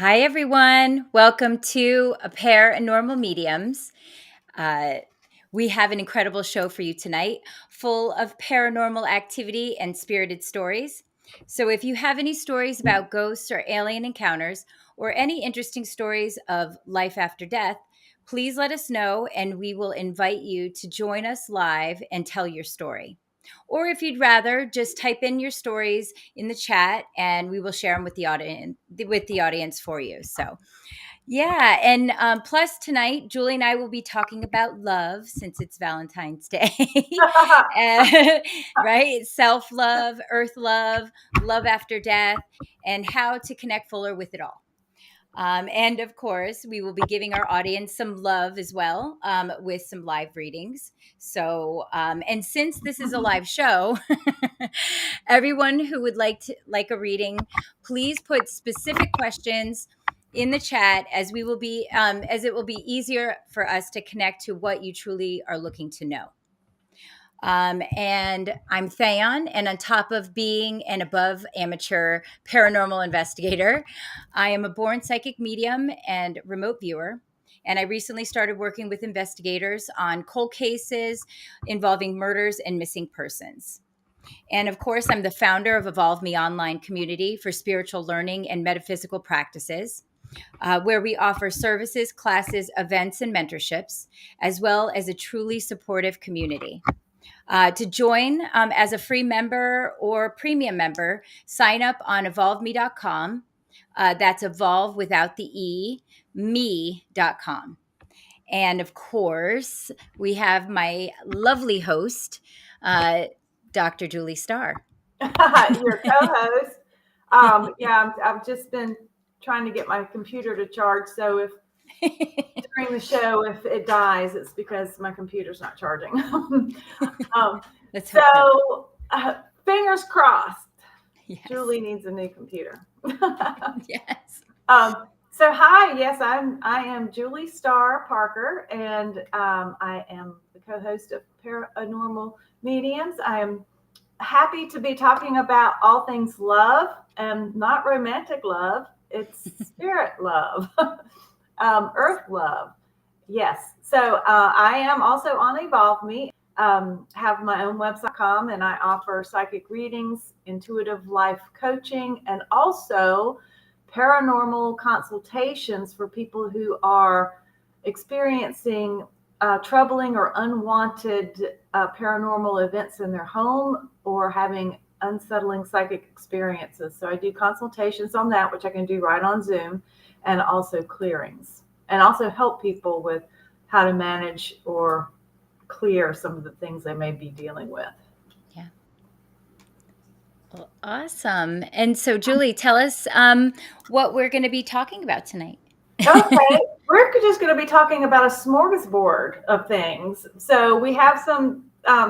Hi, everyone. Welcome to Paranormal Mediums. Uh, we have an incredible show for you tonight, full of paranormal activity and spirited stories. So, if you have any stories about ghosts or alien encounters, or any interesting stories of life after death, please let us know and we will invite you to join us live and tell your story. Or if you'd rather, just type in your stories in the chat and we will share them with the audience for you. So, yeah, and plus tonight, Julie and I will be talking about love since it's Valentine's Day, right? Self-love, earth love, love after death, and how to connect fuller with it all. And of course, we will be giving our audience some love as well with some live readings. So, and since this is a live show, everyone who would like a reading, please put specific questions in the chat as we will be as it will be easier for us to connect to what you truly are looking to know. And I'm Theon, and on top of being an above amateur paranormal investigator, I am a born psychic medium and remote viewer. And I recently started working with investigators on cold cases involving murders and missing persons. And of course, I'm the founder of Evolve Me Online community for spiritual learning and metaphysical practices, where we offer services, classes, events, and mentorships, as well as a truly supportive community. To join as a free member or premium member, sign up on evolveme.com. That's evolve without the E, me.com. And of course, we have my lovely host, Dr. Julie Starr. Your co-host. I've just been trying to get my computer to charge. So if during the show, if it dies, it's because my computer's not charging. Let's hope not. Fingers crossed. Yes. Julie needs a new computer. Yes. So hi, yes, I am Julie Starr Parker, and I am the co-host of Paranormal Mediums. I am happy to be talking about all things love, and not romantic love. It's spirit love, earth love. Yes. So I am also on Evolve Me. Have my own website.com, and I offer psychic readings, intuitive life coaching, and also paranormal consultations for people who are experiencing troubling or unwanted paranormal events in their home or having unsettling psychic experiences. So I do consultations on that, which I can do right on Zoom, and also clearings, and also help people with how to manage or clear some of the things they may be dealing with. Yeah. Well, awesome. And so, Julie, tell us what we're going to be talking about tonight. Okay, we're just going to be talking about a smorgasbord of things. So we have some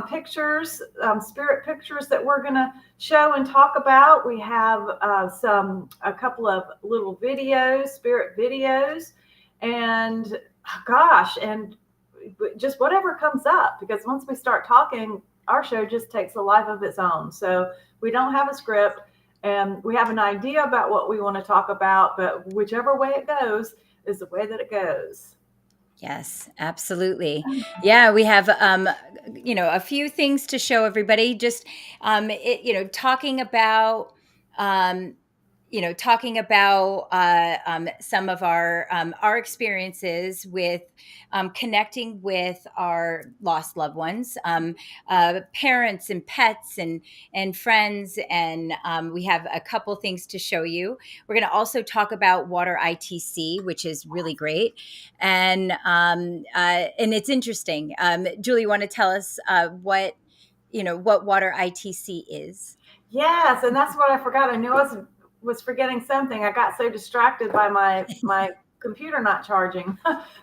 pictures, spirit pictures that we're going to show and talk about. We have a couple of little videos, spirit videos, and gosh, and just whatever comes up, because once we start talking, our show just takes a life of its own. So we don't have a script. And we have an idea about what we want to talk about, but whichever way it goes is the way that it goes. Yes, absolutely. Yeah, we have a few things to show everybody. Just talking about some of our experiences with connecting with our lost loved ones, parents and pets and friends, and we have a couple things to show you. We're going to also talk about water ITC, which is really great, and it's interesting. Julie, you want to tell us what water ITC is? Yes, and that's what I forgot. I knew I was forgetting something. I got so distracted by my computer not charging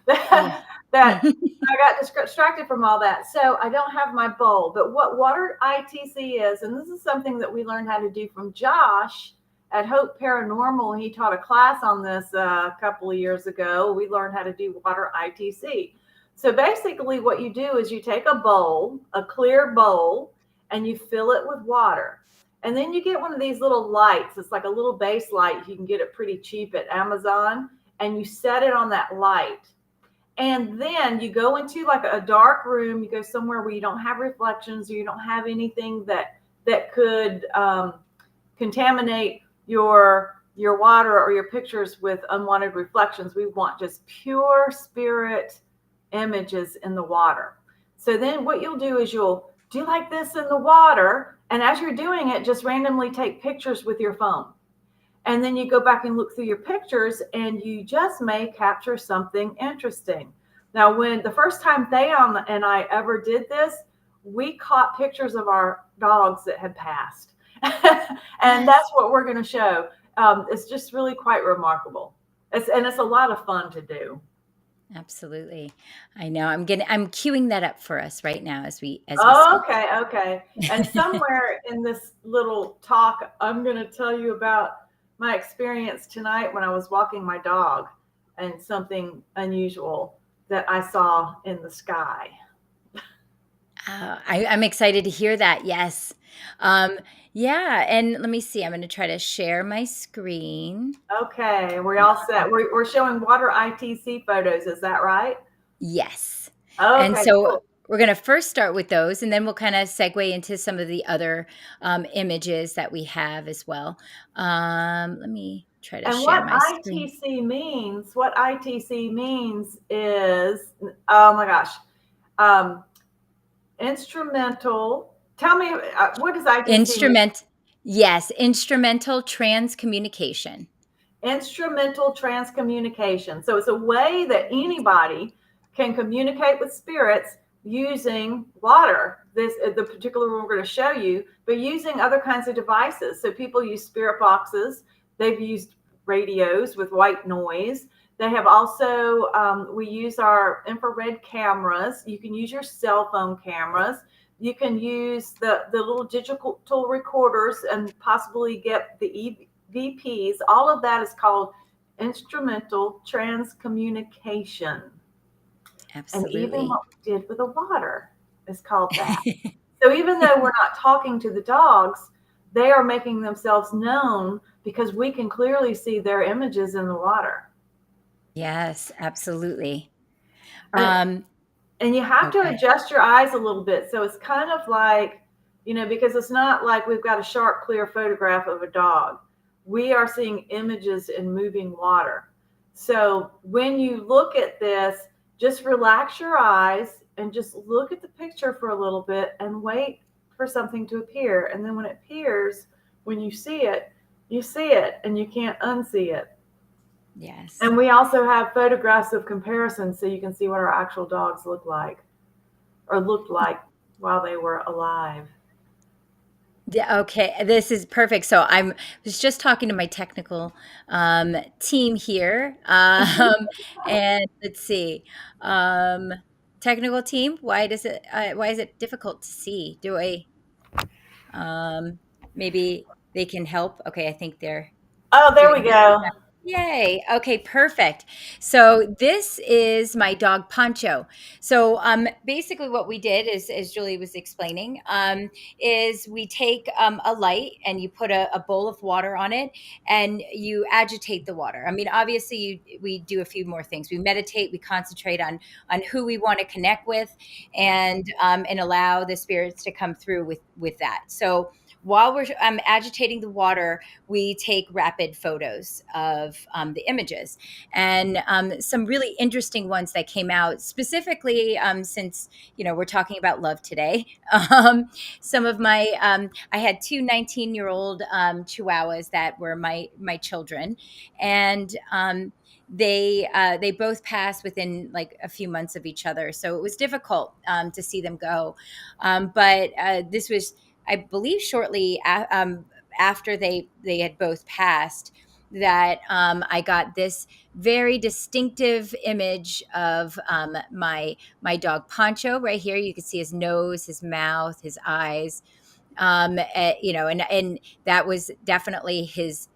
that I got distracted from all that. So I don't have my bowl. But what water ITC is, and this is something that we learned how to do from Josh at Hope Paranormal. He taught a class on this a couple of years ago. We learned how to do water ITC. So basically what you do is you take a bowl, a clear bowl, and you fill it with water. And then you get one of these little lights. It's like a little base light. You can get it pretty cheap at Amazon, and you set it on that light. And then you go into like a dark room. You go somewhere where you don't have reflections, or you don't have anything that could contaminate your water or your pictures with unwanted reflections. We want just pure spirit images in the water. So then what you'll do is you'll do like this in the water, and as you're doing it, just randomly take pictures with your phone. And then you go back and look through your pictures, and you just may capture something interesting. Now, when the first time Theon and I ever did this, we caught pictures of our dogs that had passed. And Yes. that's what we're going to show. It's just really quite remarkable. It's a lot of fun to do. Absolutely. I know. I'm queuing that up for us right now as we Oh, speak. okay, okay. And somewhere in this little talk, I'm going to tell you about my experience tonight when I was walking my dog and something unusual that I saw in the sky. I'm excited to hear that. Yes. Um, yeah. And let me see. I'm going to try to share my screen. Okay, we're all set. We're showing water ITC photos. Is that right? Yes. And Okay, so cool. we're going to first start with those, and then we'll kind of segue into some of the other images that we have as well. Let me try to And share what my screen. ITC means is, oh my gosh, um, instrumental. Tell me, what does ITC mean? Instrument. Yes. Instrumental trans communication. Instrumental transcommunication. So it's a way that anybody can communicate with spirits using water. This the particular one we're going to show you, but using other kinds of devices. So people use spirit boxes. They've used radios with white noise. They have also we use our infrared cameras. You can use your cell phone cameras. You can use the little digital recorders and possibly get the VPs. All of that is called instrumental transcommunication. And even Absolutely. what we did with the water is called that. So even though we're not talking to the dogs, they are making themselves known because we can clearly see their images in the water. Yes, absolutely. And Um, and you have to okay. adjust your eyes a little bit. So it's kind of like, because it's not like we've got a sharp, clear photograph of a dog. We are seeing images in moving water. So when you look at this, just relax your eyes and just look at the picture for a little bit and wait for something to appear. And then when it appears, when you see it and you can't unsee it. Yes. And we also have photographs of comparisons so you can see what our actual dogs look like or looked like while they were alive. Yeah, okay, this is perfect. So I'm was just talking to my technical team here, and let's see, um, technical team. Why is it difficult to see? Do I maybe they can help? Okay, I think they're Oh, there we doing that. go. Yay. Okay, perfect. So this is my dog Pancho. So basically what we did is, as Julie was explaining, is we take a light and you put a bowl of water on it and you agitate the water. I mean, obviously we do a few more things. We meditate, we concentrate on who we want to connect with and allow the spirits to come through with that. So while we're agitating the water, we take rapid photos of the images and some really interesting ones that came out specifically since we're talking about love today. Some of my I had two 19-year-old chihuahuas that were my children, and they both passed within like a few months of each other, so it was difficult to see them go, but this was, I believe, shortly after they had both passed, that I got this very distinctive image of my dog Pancho right here. You can see his nose, his mouth, his eyes, and that was definitely his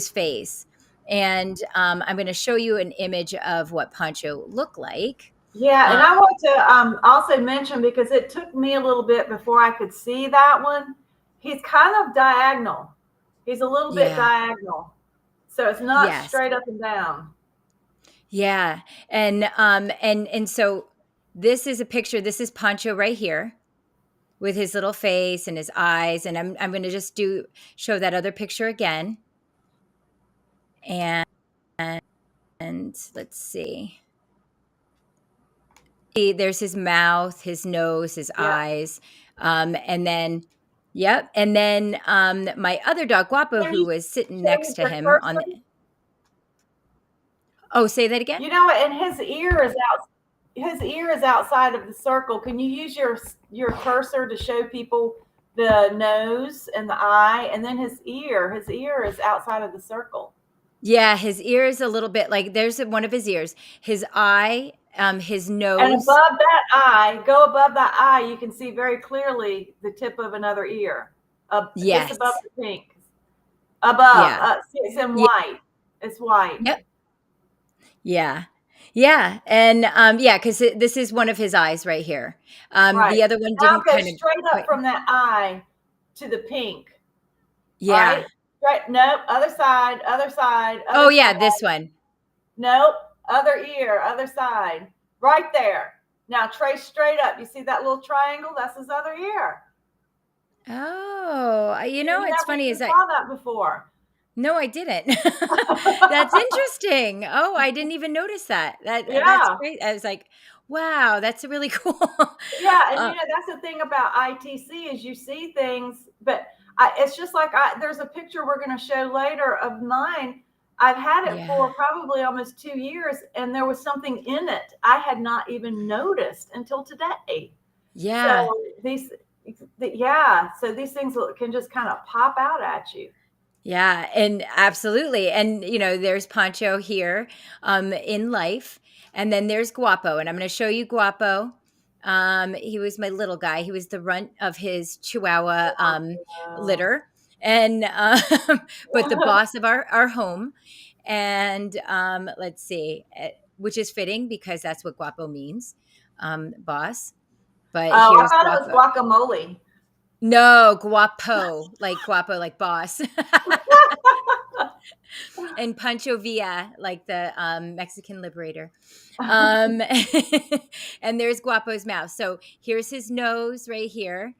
face. And I'm going to show you an image of what Pancho looked like. Yeah, Uh, and I want to also mention because it took me a little bit before I could see that one. he's kind of diagonal. He's a little bit Yeah. diagonal. So it's not Yes. straight up and down. Yeah. And so this is a picture. This is Pancho right here with his little face and his eyes. And I'm going to just show that other picture again. And let's see. There's his mouth, his nose, his Yeah. eyes. And then, yep. And then my other dog, Guapo, Can who you was sitting show next me to your him on the. cursor? Oh, say that again? You know, and his ear is out. His ear is outside of the circle. Can you use your cursor to show people the nose and the eye, and then his ear? His ear is outside of the circle. Yeah, his ear is a little bit like there's one of his ears. His eye, his And nose. above that eye, go above that eye, you can see very clearly the tip of another ear, just above Yes. the pink. Above, Yeah. see, it's in Yeah. white. It's white. Yep. Yeah. Yeah. And yeah, because this is one of his eyes right here. Right. The other one Now didn't go kind of straight up quite. from that eye to the pink. All Yeah. right. Right. Nope. Other side. Other side. Oh Other yeah, side. this one. Nope. Other ear. Other side. Right there. Now trace straight up. You see that little triangle? That's his other ear. Oh, You it's never funny even is I saw that before. no, I didn't. That's interesting. Oh, I didn't even notice that. That's Yeah. great. I was like, wow, that's really cool. Yeah, and uh, that's the thing about ITC is you see things, but it's just like there's a picture we're going to show later of mine. I've had it yeah. for probably almost 2 years, and there was something in it I had not even noticed until today. Yeah. So so these things can just kind of pop out at you. Yeah, and absolutely. And there's Pancho here in life, and then there's Guapo, and I'm going to show you Guapo. He was my little guy. He was the runt of his Chihuahua Wow. litter, and but the boss of our home. And let's see, which is fitting because that's what Guapo means, boss. But Oh, I here's thought it was Guapo. guacamole. No, Guapo, like boss. And Pancho Villa, like the Mexican liberator. Um, and there's Guapo's mouth. So here's his nose right here,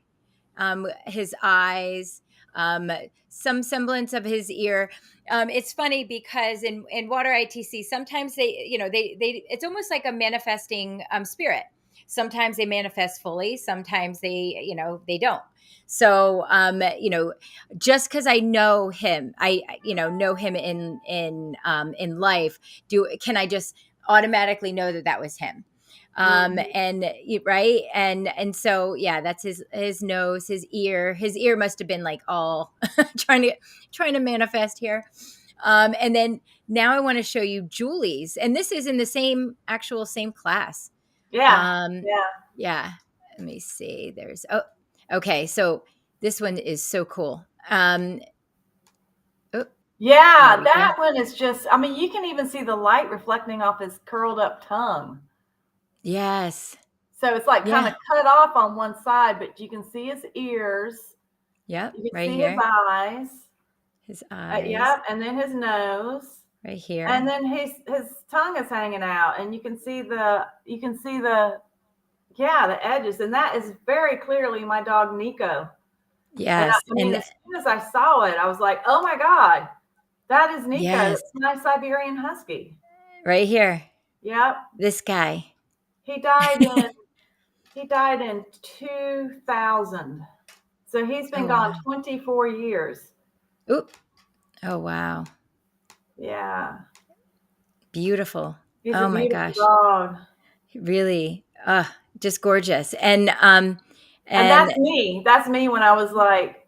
his eyes, some semblance of his ear. It's funny because in water ITC, sometimes they it's almost like a manifesting spirit. Sometimes they manifest fully. Sometimes they don't. So just because I know him, I know him in life. Can I just automatically know that was him? Mhm. And right, and so yeah, that's his nose, his ear must have been like all trying to manifest here. And then now I want to show you Julie's, and this is in the same class. Yeah, um yeah. yeah, let me see, okay, so this one is so cool. Oh, there Yeah, we go. that one is just, I mean, you can even see the light reflecting off his curled up tongue. Yes. So it's like kind Yeah. of cut off on one side, but you can see his ears. Yep, You can right see his here, eyes. his eyes Yep, and then his nose. right here. And then his tongue is hanging out, and you can see the edges, and that is very clearly my dog Nico. And Yes, I mean, and as soon as I saw it, I was like, "Oh my God, that is Nico. yes, It's my Siberian Husky." right here, Yep, this guy. he died in he died in 2000, so he's been Oh gone wow. 24 years. Oop. Oh wow. Yeah, Beautiful. he's a Oh my beautiful gosh. dog, Really. Just gorgeous. and And that's me when I was like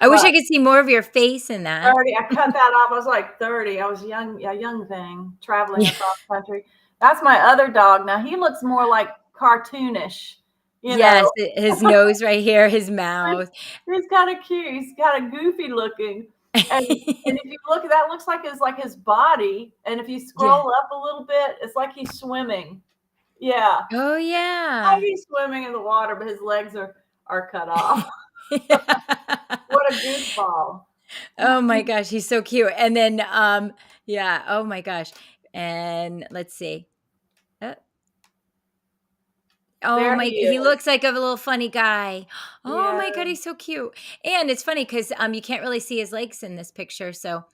I wish I what could see more of your face in that. 30. I cut that off. I was like 30. I was young, a young thing traveling Yeah. across country. That's my other dog. Now he looks more like cartoonish, you Yes, know. his nose right here, his mouth. He's kind of cute. He's kind of goofy looking. And if you look at that, looks like his body. And if you Yeah. scroll up a little bit, it's like he's swimming. Yeah. Oh Like yeah. he's swimming in the water, but his legs are cut off. What a goofball. Oh my gosh, he's so cute. And then, yeah, oh my gosh. And let's see. Uh, Oh There my, he he is. looks like a little funny guy. Oh Yeah. my God, he's so cute. And it's funny because you can't really see his legs in this picture, so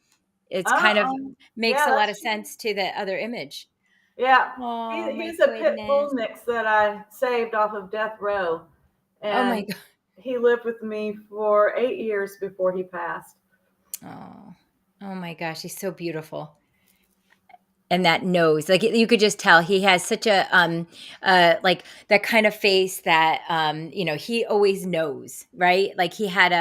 it's kind of Uh-uh. makes Yeah, a lot of that's true. sense to the other image. Yeah. Oh my He's a pit bull goodness. mix that I saved off of death row. Oh my And God. he lived with me for 8 years before he passed. Oh, oh my gosh, he's so beautiful. And that nose, like you could just tell he has such a like that kind of face that he always knows, right? Like he had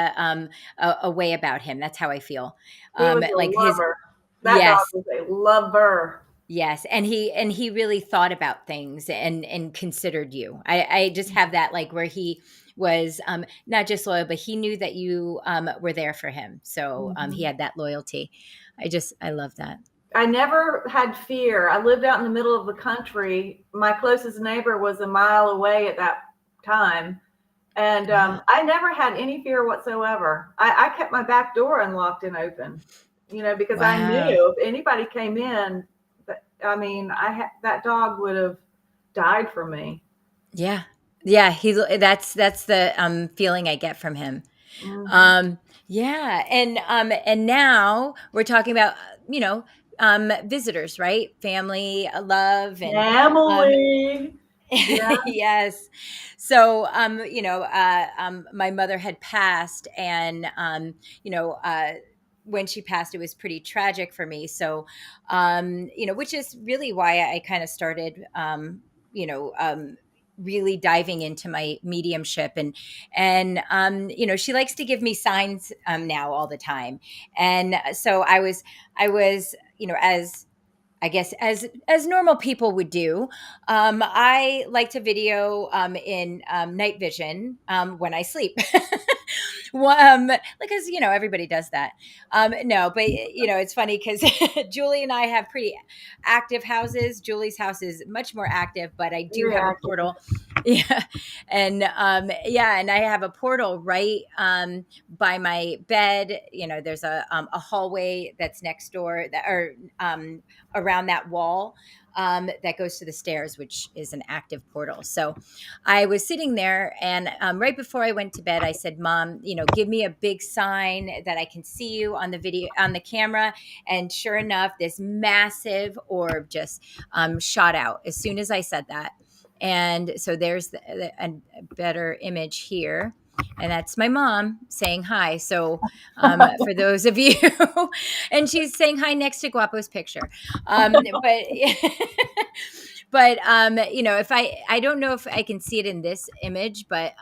a way about him. That's how I feel. He was a Like his lover. That dog yes. was a lover. Yes, and he really thought about things and considered you. I just have that, like, where he was, not just loyal, but he knew that you, were there for him. So, he Mhm. had that loyalty. I love that. I never had fear. I lived out in the middle of the country. My closest neighbor was a mile away at that time. And Yeah. I never had any fear whatsoever. I kept my back door unlocked and open, because I Wow. knew if anybody came in, I mean, that dog would have died for me. Yeah. Yeah, that's the, feeling I get from him. Hmm. Um, yeah, and now we're talking about, visitors, right? Family, love, and, um Family. Yeah. yes. So, my mother had passed, and, when she passed, it was pretty tragic for me. So, which is really why I kind of started, you know, um, really diving into my mediumship, and she likes to give me signs, now all the time. And so I was, as I guess, as normal people would do, I like to video, in, night vision, when I sleep. Well, because everybody does that. No, but it's funny because Julie and I have pretty active houses. Julie's house is much more active, but I do Very have a active. portal. Yeah, and and I have a portal right, by my bed. There's a hallway that's next door, that or around that wall, that goes to the stairs, which is an active portal. So I was sitting there, and, right before I went to bed, I said, "Mom, give me a big sign that I can see you on the video, on the camera." And sure enough, this massive orb just, shot out as soon as I said that. And so there's a better image here. And that's my mom saying hi. So, for those of you, and she's saying hi next to Guapo's picture. But but if I don't know if I can see it in this image, but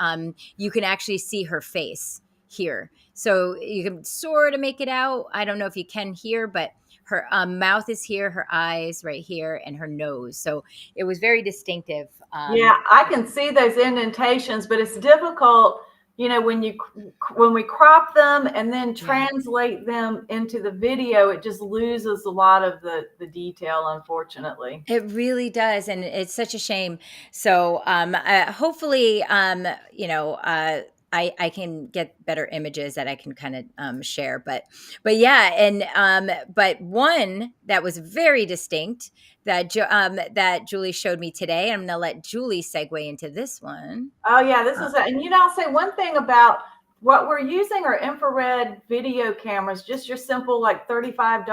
you can actually see her face here. So you can sort of make it out. I don't know if you can here, but her, mouth is here, her eyes right here, and her nose. So it was very distinctive. Yeah, I can see those indentations, but it's difficult, when we crop them and then Yeah. translate them into the video, it just loses a lot of the detail, unfortunately. It really does, and it's such a shame. So, hopefully, I can get better images that I can kind of, share. But yeah, and but one that was very distinct that Julie showed me today. I'm going to let Julie segue into this one. Oh yeah, this Uh, was, and I'll say one thing about what we're using are infrared video cameras, just your simple like $35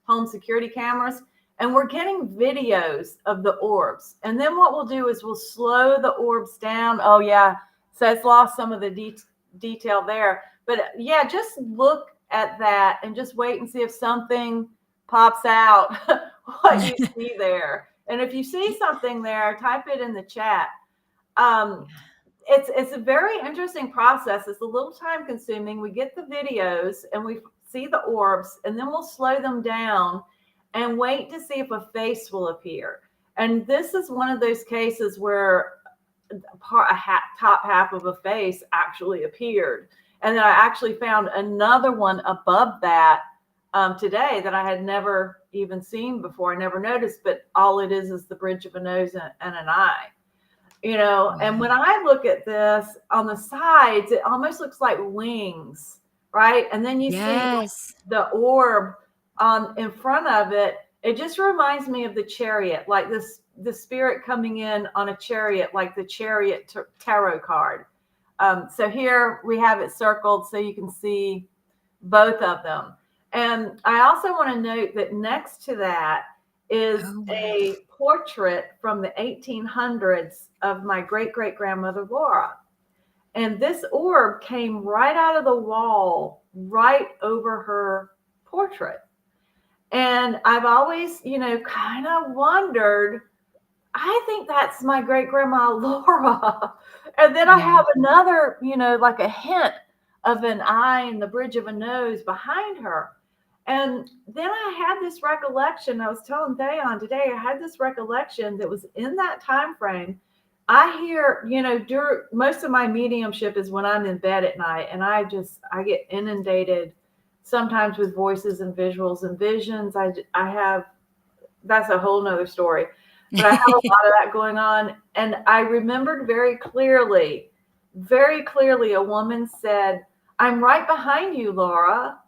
home security cameras, and we're getting videos of the orbs. And then what we'll do is we'll slow the orbs down. Oh yeah, so it's lost some of the detail there, but yeah, just look at that and just wait and see if something pops out what you see there. And if you see something there, type it in the chat. um, it's a very interesting process. It's a little time consuming. We get the videos and we see the orbs, and then we'll slow them down and wait to see if a face will appear. And this is one of those cases where top half of a face actually appeared. And then I actually found another one above that, today, that I had never even seen before. I never noticed, but all it is the bridge of a nose and an eye. And when I look at this on the sides, it almost looks like wings, right? And then you see Yes. the orb in front of it. It just reminds me of the chariot, like the spirit coming in on a chariot, like the chariot tarot card. So here we have it circled so you can see both of them. And I also want to note that next to that is Oh, wow. a portrait from the 1800s of my great great grandmother Laura. And this orb came right out of the wall, right over her portrait. And I've always, kind of wondered, I think that's my great grandma Laura. And then I Yeah. have another, like a hint of an eye and the bridge of a nose behind her. And then I had this recollection. I was telling Theon today, I had this recollection that was in that time frame. I hear, during most of my mediumship is when I'm in bed at night, and I get inundated sometimes with voices and visuals and visions. I have, that's a whole nother story, but I have a lot of that going on. And I remembered very clearly, a woman said, "I'm right behind you, Laura."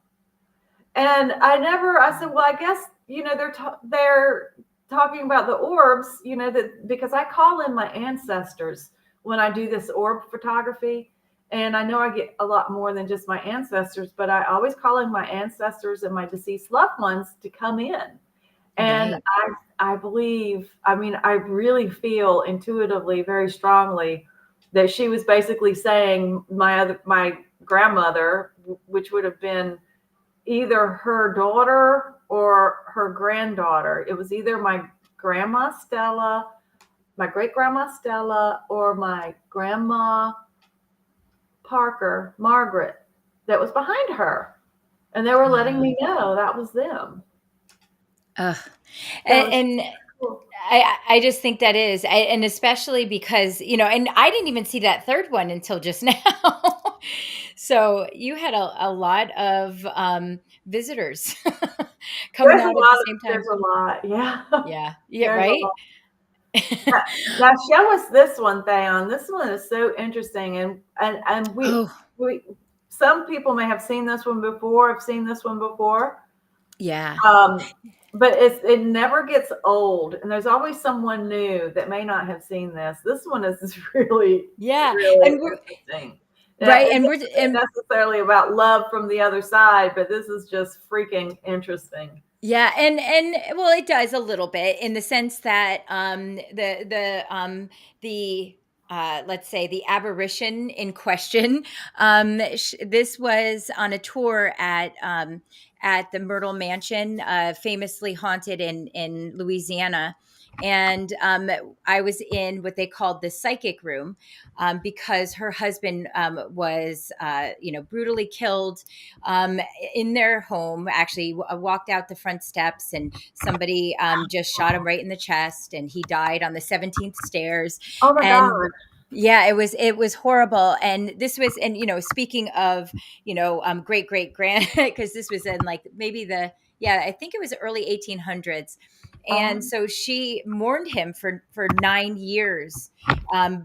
And I said, well, I guess, they're talking about the orbs, that because I call in my ancestors when I do this orb photography. And I know I get a lot more than just my ancestors, but I always call in my ancestors and my deceased loved ones to come in. And Right. I believe, I mean, I really feel intuitively, very strongly, that she was basically saying my grandmother, which would have been either her daughter or her granddaughter. It was either my grandma Stella, my great grandma Stella, or my grandma Parker, Margaret, that was behind her. And they were letting Wow. me know that was them. Ugh. So it was And cool. I just think that is, and especially because, and I didn't even see that third one until just now. So you had a lot of visitors coming out at the same time. There's a lot. Yeah. Yeah. Yeah. There's a Right. lot. Now show us this one, Theon. This one is so interesting, and Oh, we some people may have seen this one before. I've seen this one before, yeah. um, but it never gets old, and there's always someone new that may not have seen this. This one is really Yeah. really And we're interesting. right. It And isn't necessarily about love from the other side, but this is just freaking interesting. yeah, and well, it does a little bit in the sense that the let's say the aberration in question. This was on a tour at the Myrtle Mansion, famously haunted in Louisiana. And I was in what they called the psychic room, because her husband was, brutally killed in their home. Actually, walked out the front steps, and somebody just shot him right in the chest, and he died on the 17th stairs. Oh my And God. yeah, it was horrible. And this was, and speaking of, great great grand, because this was in like maybe yeah, I think it was early 1800s. And Um, so she mourned him for 9 years,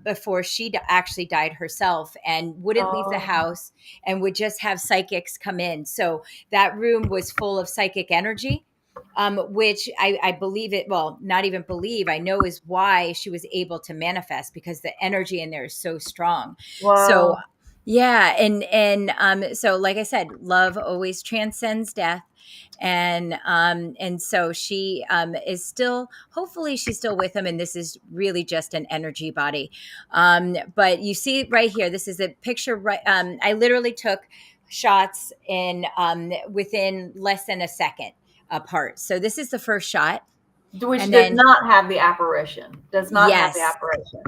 before she actually died herself, and wouldn't leave the um, house, and would just have psychics come in. So that room was full of psychic energy, which I believe it, well, not even believe, I know is why she was able to manifest, because the energy in there is so strong. So wow. yeah, and so like I said, love always transcends death. And so she is still, hopefully she's still with him, and this is really just an energy body. But you see right here, this is a picture, right? I literally took shots in within less than a second apart. So this is the first shot. Which And does then not have the apparition. Does not have the yes, apparition.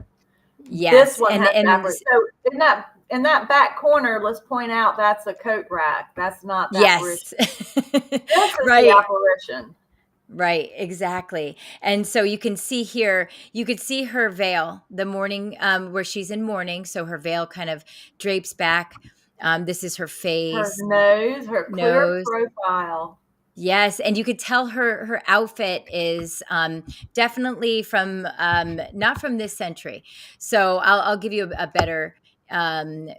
This yes, one and has the and apparition. So in that back corner, let's point out that's a coat rack. That's not the apparition. yes. This is the Right. apparition. Right, exactly. And so you can see here, you could see her veil, the mourning, where she's in mourning. So her veil kind of drapes back. This is her Her face, nose, her clear nose. profile. Yes, and you could tell her outfit is definitely from not from this century. So I'll give you a better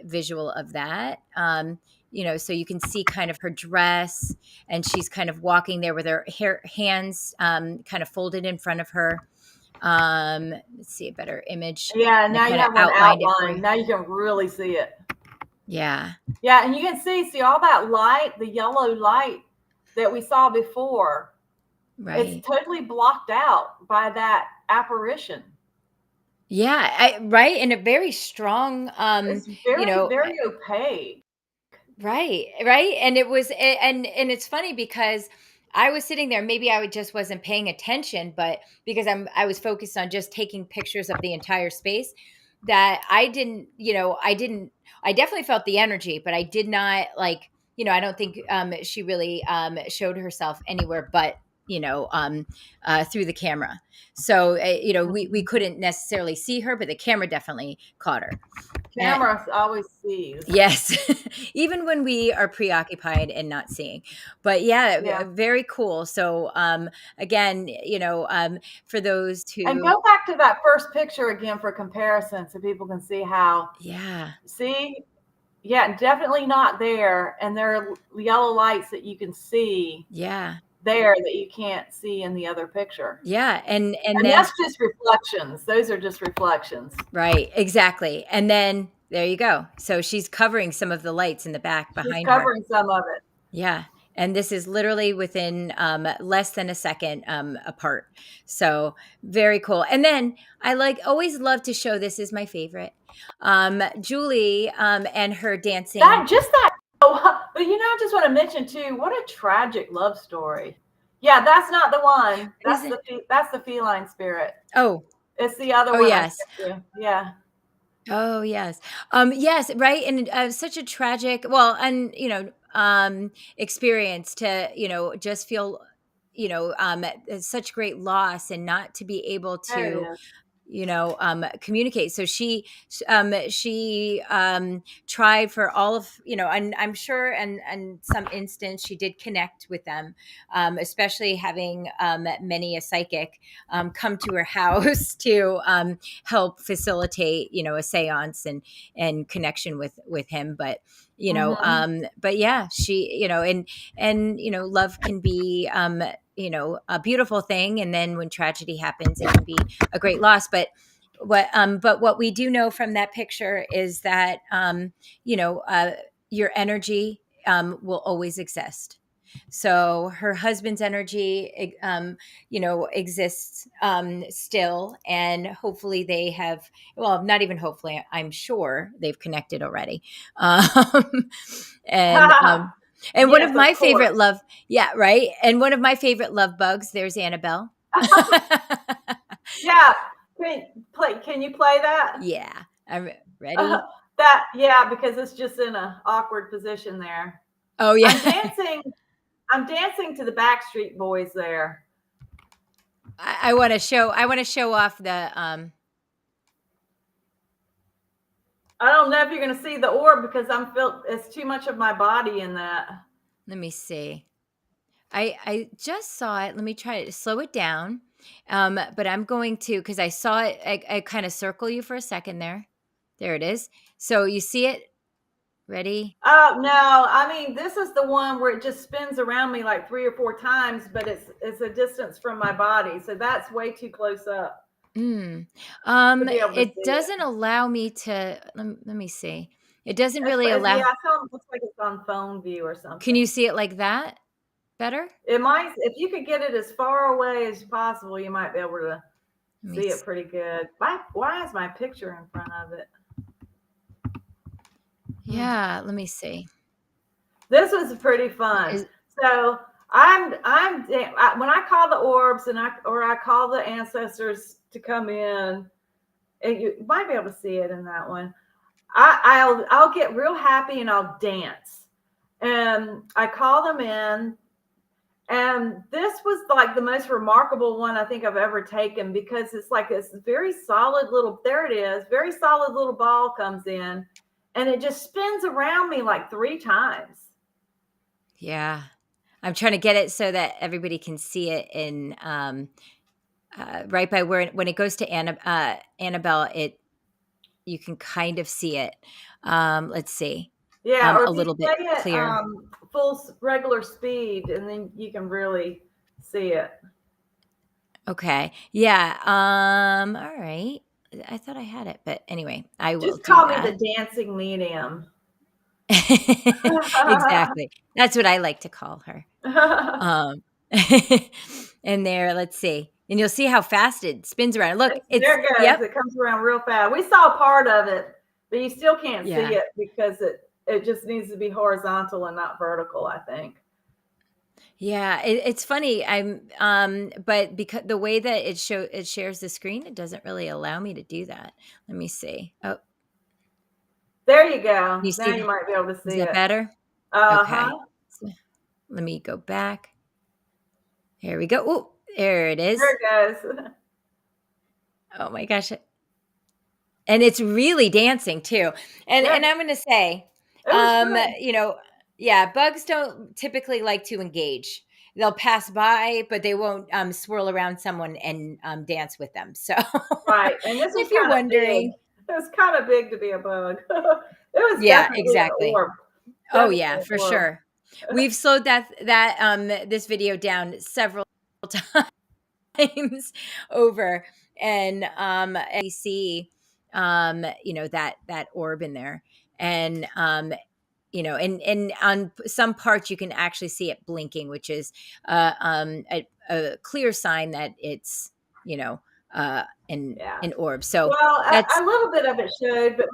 visual of that. So you can see kind of her dress, and she's kind of walking there with her hands kind of folded in front of her. Let's see a better image. Yeah, And I now you kind of have one outlined it for outline. you. Now you can really see it. Yeah, Yeah, and you can see all that light, the yellow light that we saw before. It's right. totally blocked out by that apparition. Yeah, right, and a very strong, It's you very, know, very opaque. right, right, and it was, and it's funny because I was sitting there, maybe just wasn't paying attention, but because I was focused on just taking pictures of the entire space, that I definitely felt the energy, but I did not like, I don't think she really showed herself anywhere but through the camera. So we couldn't necessarily see her, but the camera definitely caught her. Camera always sees. Yes, even when we are preoccupied and not seeing. But yeah, Yeah. very cool. So again, for those And who, go back to that first picture again for comparison so people can see how, yeah, see, yeah, definitely not there. And there are yellow lights that you can see yeah, there that you can't see in the other picture. yeah, and And then that's just reflections. Those are just reflections. right, exactly, and then there you go. So she's covering some of the lights in the back She's behind her. covering some of it. Yeah. And this is literally within less than a second apart. So very cool. And then I always love to show, this is my favorite. Julie and her dancing. That just that. Oh, but I just want to mention too. What a tragic love story. Yeah, that's not the one. Is it? That's the feline spirit. Oh, It's the other oh, one I yes. sent you. Yeah. Oh, yes. Yes, right. And such a tragic, well, and, experience to, just feel, such great loss and not to be able There it to is. communicate. So she tried for all of, and I'm sure, and some instance she did connect with them, especially having many a psychic come to her house to help facilitate, a seance and connection with him. But Mm-hmm. but yeah, she, and love can be a beautiful thing, and then when tragedy happens, it can be a great loss. But what we do know from that picture is that you know uh, your energy will always exist. So her husband's energy exists still, and hopefully they have, well, not even hopefully, I'm sure they've connected already. um, and and one of Yes, my of favorite course. love, yeah, right, and one of my favorite love bugs, there's Annabelle. Yeah. Can you play that? Yeah, I'm Uh, ready. yeah, because it's just in a awkward position there. Oh yeah. I'm dancing. I'm dancing to the Backstreet Boys there. I want to show. I want to show off the. I don't know if you're going to see the orb because it's too much of my body in that. Let me see. I just saw it. Let me try to slow it down. But I'm going to, because I saw it. I kind of circle you for a second there. There it is. So you see it. Ready? Oh no, I mean this is the one where it just spins around me like 3 or 4 times, but it's a distance from my body, so that's way too close up Mm. to be able to It see it. doesn't allow me to. Let me see. It doesn't It's, really yeah, allow. it looks like it's on phone view or Can you something. see it like that better? It might, if you could get it as far away as possible, you might be able to Let me. see it pretty good. Why is my picture in front of it? Hmm. Yeah. Let me see. This was pretty fun. Is So when I call the orbs I call the ancestors to come in, and you might be able to see it in that one. I'll get real happy and I'll dance, and I call them in. And this was like the most remarkable one I think I've ever taken because it's like this very solid little, there it is, very solid little ball comes in and it just spins around me like 3 times. yeah. I'm trying to get it so that everybody can see it in right by where when it goes to Annabelle, it you can kind of see it. Let's see, Yeah, or a if you little bit play it clear. regular speed, and then you can really see it. Okay, yeah. All right. I thought I had it, but anyway, I will Just do call me that. the dancing medium. Exactly. That's what I like to call her. Um, and there, let's see. And you'll see how fast it spins around. Look, There it's it goes. yep. It comes around real fast. We saw part of it, but you still can't see Yeah. it because it just needs to be horizontal and not vertical, I think. Yeah, it's funny. But because the way that it shares the screen, it doesn't really allow me to do that. Let me see. Oh, There you go. you Now see you that? might be able to Is see that it. better? Uh-huh. Okay. So let me go back. Here we go. Oh, there it There is. it goes. Oh my gosh. And it's really dancing too. Yeah, And I'm going to say, it was good. you know, yeah, bugs don't typically like to engage. They'll pass by, but they won't swirl around someone and dance with them. So Right. And this was if you're kind of big. wondering, It was kind of big to be a bug. It was yeah, definitely an exactly. orb. Oh Definitely yeah, an for orb. sure. We've slowed this video down several times over, and you see that orb in there, and and on some parts you can actually see it blinking, which is a clear sign that it's you know Yeah. an orb. So Well, that's a little bit of it showed, but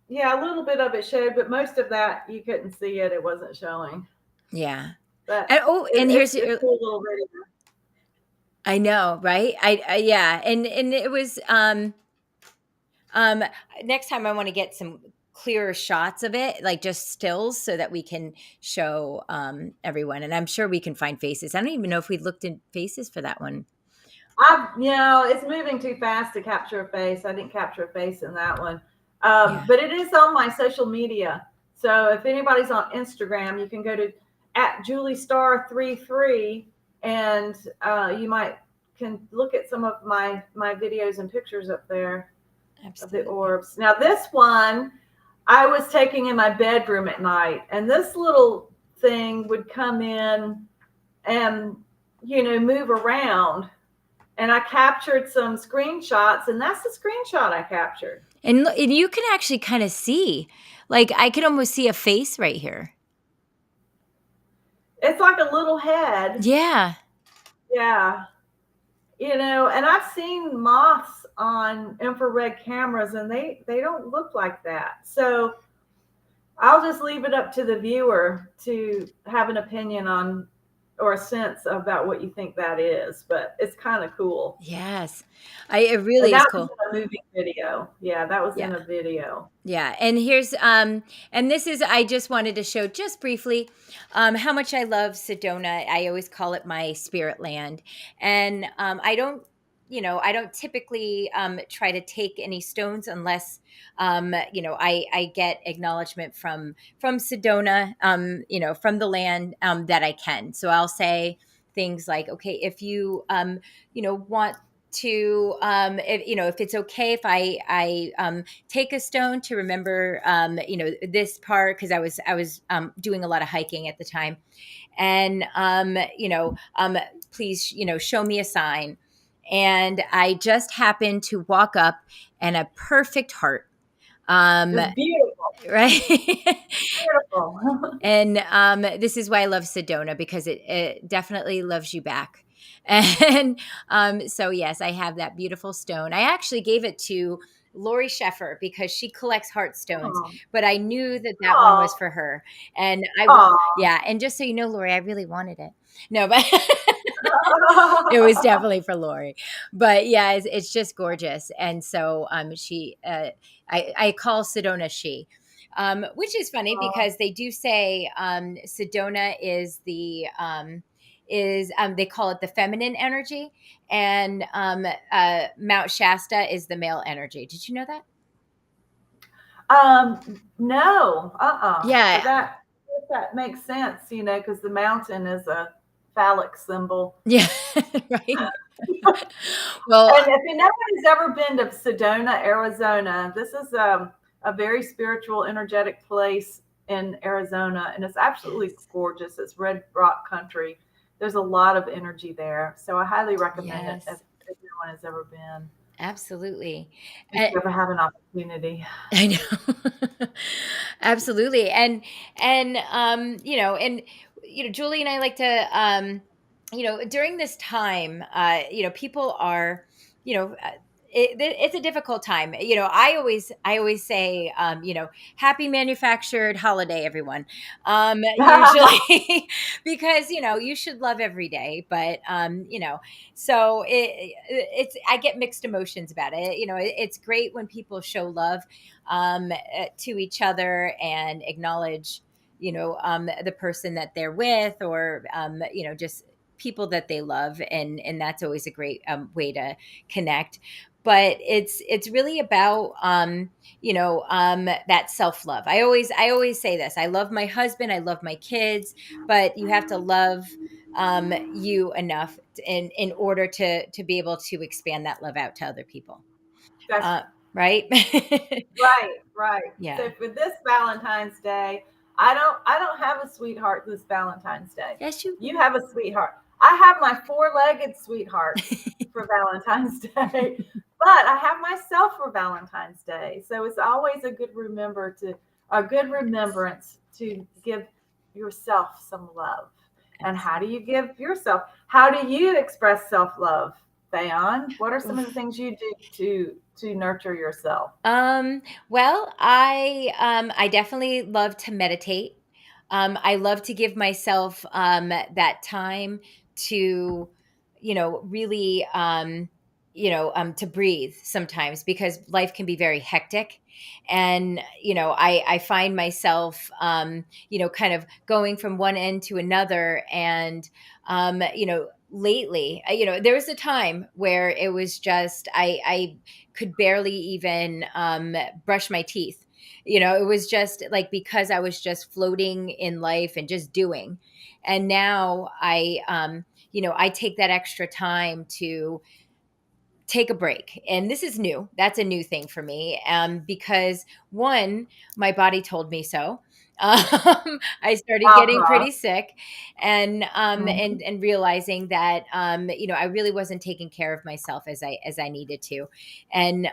yeah, a little bit of it showed, but most of that you couldn't see it. It wasn't showing. yeah. But And oh, and it's a cool little video. I know, right? I yeah, and it was Um, next time I want to get some clearer shots of it, like just stills, so that we can show everyone. And I'm sure we can find faces. I don't even know if we looked in faces for that one. It's moving too fast to capture a face. I didn't capture a face in that one. Yeah, But it is on my social media. So if anybody's on Instagram, you can go to at JulieStar33 and you might can look at some of my videos and pictures up there of the absolutely. orbs. Now this one I was taking in my bedroom at night, and this little thing would come in and move around, and I captured some screenshots, and that's the screenshot I captured. And you can actually kind of see, like I can almost see a face right here. It's like a little head. Yeah, Yeah. And I've seen moths on infrared cameras, and they don't look like that. So I'll just leave it up to the viewer to have an opinion on or a sense about what you think that is, but it's kind of cool. yes, it And really is that was cool. in a movie video. Yeah, that was Yeah. in a video. Yeah, and here's and this is I just wanted to show just briefly how much I love Sedona. I always call it my spirit land. And I don't typically try to take any stones unless I get acknowledgement from Sedona, from the land that I can. So I'll say things like, okay, if you want to if it's okay if I take a stone to remember this part, because I was doing a lot of hiking at the time, and please show me a sign. And I just happened to walk up and a perfect heart, um It's beautiful. right. Beautiful. And this is why I love Sedona, because it definitely loves you back. And so, yes, I have that beautiful stone. I actually gave it to Lori Sheffer because she collects heart stones, Oh, but I knew that one oh, was for her. And oh. yeah. And just so you know, Lori, I really wanted it. No, but it was definitely for Lori. But yeah, it's just gorgeous. And so I call Sedona she. Which is funny because they do say Sedona is they call it the feminine energy, and Mount Shasta is the male energy. Did you know that? No, Yeah, that. that makes sense, because the mountain is a phallic symbol. Yeah, right. Well, And if nobody's ever been to Sedona, Arizona, this is a very spiritual, energetic place in Arizona, and it's absolutely yes, gorgeous. It's red rock country. There's a lot of energy there, so I highly recommend it if yes, anyone has ever been. absolutely. If you ever have an opportunity. I know. Absolutely. And Julie and I like to during this time, people are, you know, uh, it's a difficult time. I always say, happy manufactured holiday, everyone. Usually, because you should love every day, but so it's I get mixed emotions about it. It's great when people show love to each other and acknowledge the person that they're with, or just people that they love, and that's always a great way to connect. But it's really about that self-love. I always say this: I love my husband, I love my kids, but you have to love you enough in order to be able to expand that love out to other people. That's uh, right. right, right. So Yeah. for this Valentine's Day, I don't have a sweetheart this Valentine's Day. Yes, you You have a sweetheart. I have my four-legged sweethearts for Valentine's Day, but I have myself for Valentine's Day. So it's always a good remembrance to give yourself some love. And how do you give yourself? How do you express self-love, Theon? What are some of the things you do to nurture yourself? Um, well, I definitely love to meditate. I love to give myself that time to, really to breathe sometimes, because life can be very hectic. And I find myself kind of going from one end to another. And lately, there was a time where it was just I could barely even brush my teeth. It was just like, because I was just floating in life and just doing. And now I take that extra time to take a break. And this is new. That's a new thing for me, because one, my body told me so. I started getting Uh-huh. pretty sick, and realizing that I really wasn't taking care of myself as I needed to. And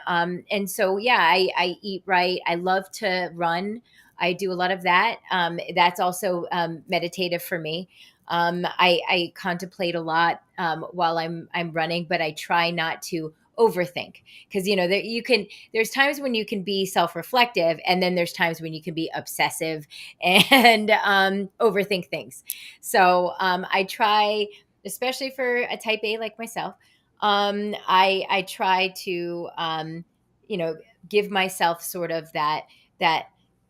so, yeah, I eat right. I love to run. I do a lot of that. That's also meditative for me. I contemplate a lot while I'm running, but I try not to overthink, because there's times when you can be self-reflective, and then there's times when you can be obsessive and overthink things. So I try, especially for a type A like myself, I try to you know give myself sort of that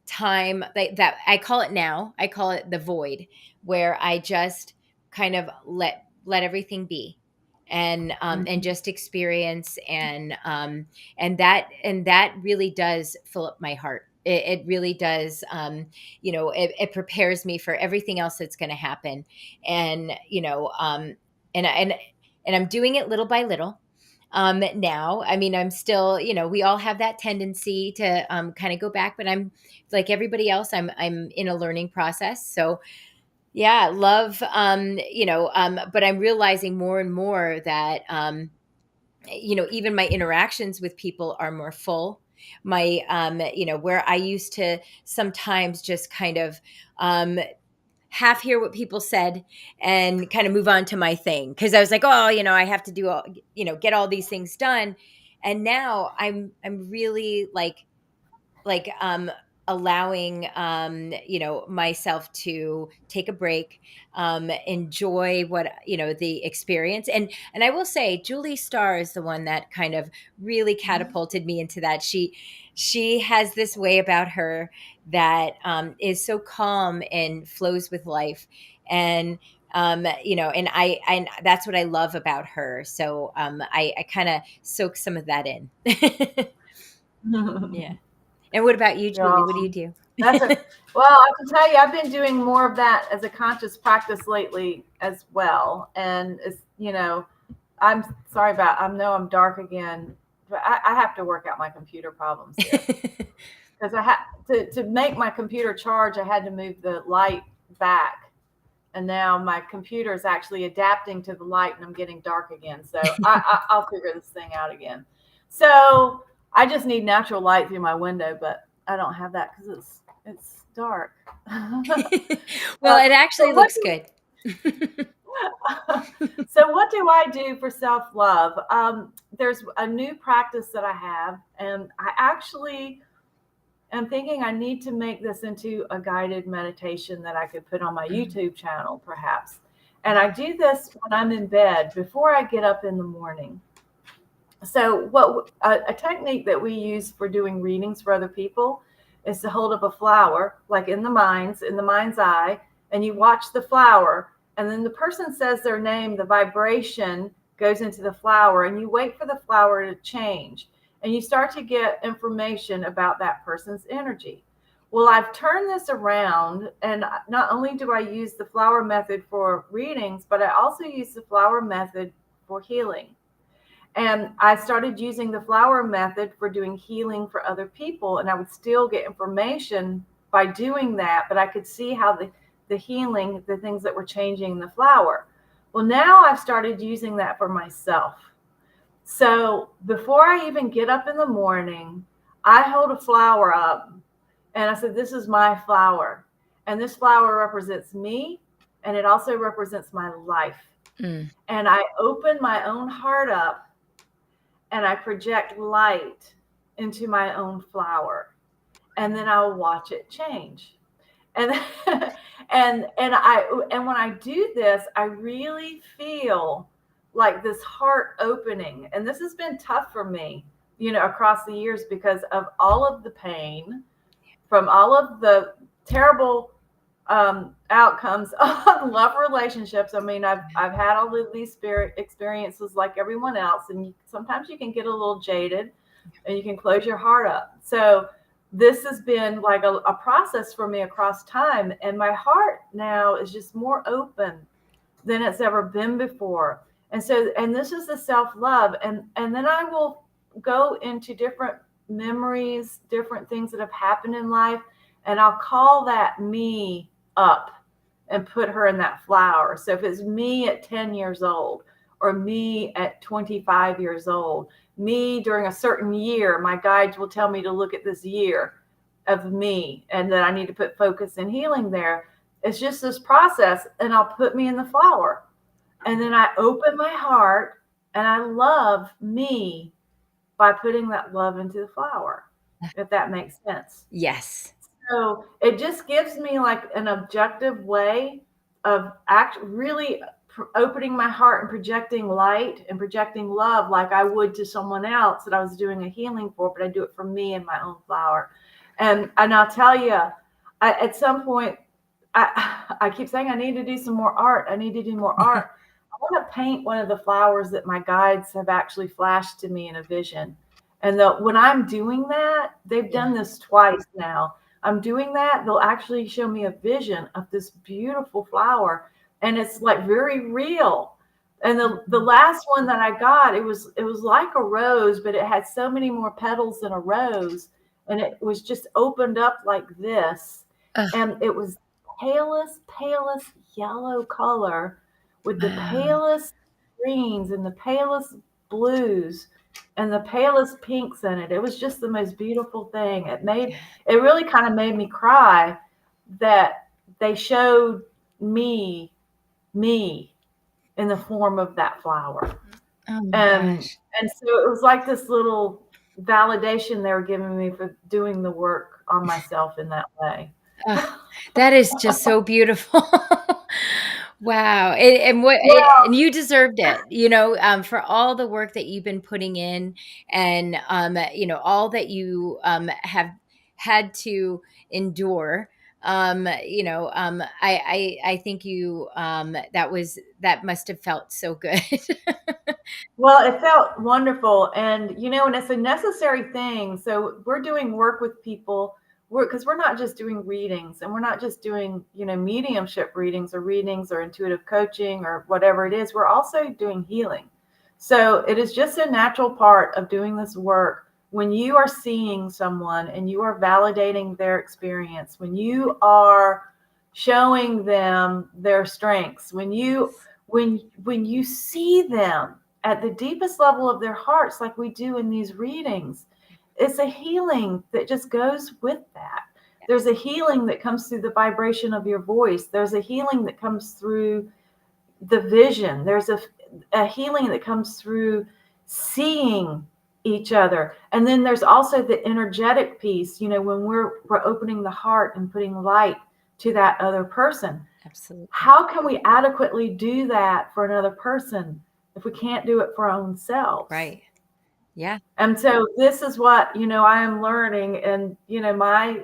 time, that I call it, now I call it the void, where I just kind of let everything be, and Mhm. just experience, and that really does fill up my heart. It really does. It prepares me for everything else that's going to happen. And and and I'm doing it little by little. Now, I mean, I'm still, we all have that tendency to kind of go back, but I'm like everybody else. I'm in a learning process. So yeah, love, but I'm realizing more and more that, even my interactions with people are more full. Where I used to sometimes just kind of, half hear what people said and kind of move on to my thing. Cause I was like, oh, I have to do all, get all these things done. And now I'm really like allowing myself to take a break, enjoy what the experience. And I will say, Julie Starr is the one that kind of really catapulted me into that. She has this way about her that is so calm and flows with life. And that's what I love about her. So I kind of soak some of that in. Yeah. And what about you, Julie? Yeah. What do you do? That's a well, I can tell you, I've been doing more of that as a conscious practice lately as well. And it's, I'm sorry about, I know I'm dark again, but I have to work out my computer problems here because I had to make my computer charge. I had to move the light back, and now my computer is actually adapting to the light, and I'm getting dark again. So I'll figure this thing out again. So I just need natural light through my window, but I don't have that because it's dark. Well, it So actually what looks good. so what do I do for self-love? There's a new practice that I have, and I actually am thinking I need to make this into a guided meditation that I could put on my YouTube channel, perhaps. And I do this when I'm in bed before I get up in the morning. So what a technique that we use for doing readings for other people is to hold up a flower, like in the mind's eye, and you watch the flower, and then the person says their name, the vibration goes into the flower, and you wait for the flower to change, and you start to get information about that person's energy. Well, I've turned this around, and not only do I use the flower method for readings, but I also use the flower method for healing. And I started using the flower method for doing healing for other people. And I would still get information by doing that, but I could see how the healing, the things that were changing in the flower. Well, now I've started using that for myself. So before I even get up in the morning, I hold a flower up and I said, this is my flower. And this flower represents me, and it also represents my life. Mm. And I open my own heart up and I project light into my own flower, and then I'll watch it change. And and when I do this, I really feel like this heart opening. And this has been tough for me, across the years because of all of the pain from all of the terrible outcomes of love relationships. I mean, I've had all of these experiences like everyone else, and sometimes you can get a little jaded, and you can close your heart up. So this has been like a process for me across time, and my heart now is just more open than it's ever been before. And this is the self-love, and then I will go into different memories, different things that have happened in life, and I'll call that me up and put her in that flower. So if it's me at 10 years old, or me at 25 years old, me during a certain year, my guides will tell me to look at this year of me, and that I need to put focus and healing there. It's just this process, and I'll put me in the flower. And then I open my heart and I love me by putting that love into the flower, if that makes sense. Yes. So it just gives me like an objective way of really opening my heart and projecting light and projecting love like I would to someone else that I was doing a healing for, but I do it for me in my own flower. And I'll tell you, at some point, I keep saying I need to do some more art. I need to do more art. I want to paint one of the flowers that my guides have actually flashed to me in a vision. And when I'm doing that, they've done this twice now. I'm doing that, they'll actually show me a vision of this beautiful flower, and it's like very real. And the last one that I got, it was like a rose, but it had so many more petals than a rose, and it was just opened up like this. And it was palest yellow color with the palest greens and the palest blues and the palest pinks in it. It was just the most beautiful thing. It really kind of made me cry that they showed me in the form of that flower. Oh my And gosh. so it was like this little validation they were giving me for doing the work on myself in that way. That is just so beautiful. Wow. And you deserved it, for all the work that you've been putting in, and, all that you have had to endure. I think that must have felt so good. Well, it felt wonderful. And it's a necessary thing. So we're doing work with people we're not just doing readings, and we're not just doing, mediumship readings or intuitive coaching or whatever it is. We're also doing healing. So it is just a natural part of doing this work. When you are seeing someone and you are validating their experience, when you are showing them their strengths, when you see them at the deepest level of their hearts, like we do in these readings, it's a healing that just goes with that. There's a healing that comes through the vibration of your voice. There's a healing that comes through the vision. There's a healing that comes through seeing each other. And then there's also the energetic piece, when we're opening the heart and putting light to that other person. Absolutely. How can we adequately do that for another person if we can't do it for our own selves? Right. Yeah. And so this is what, I am learning, and, my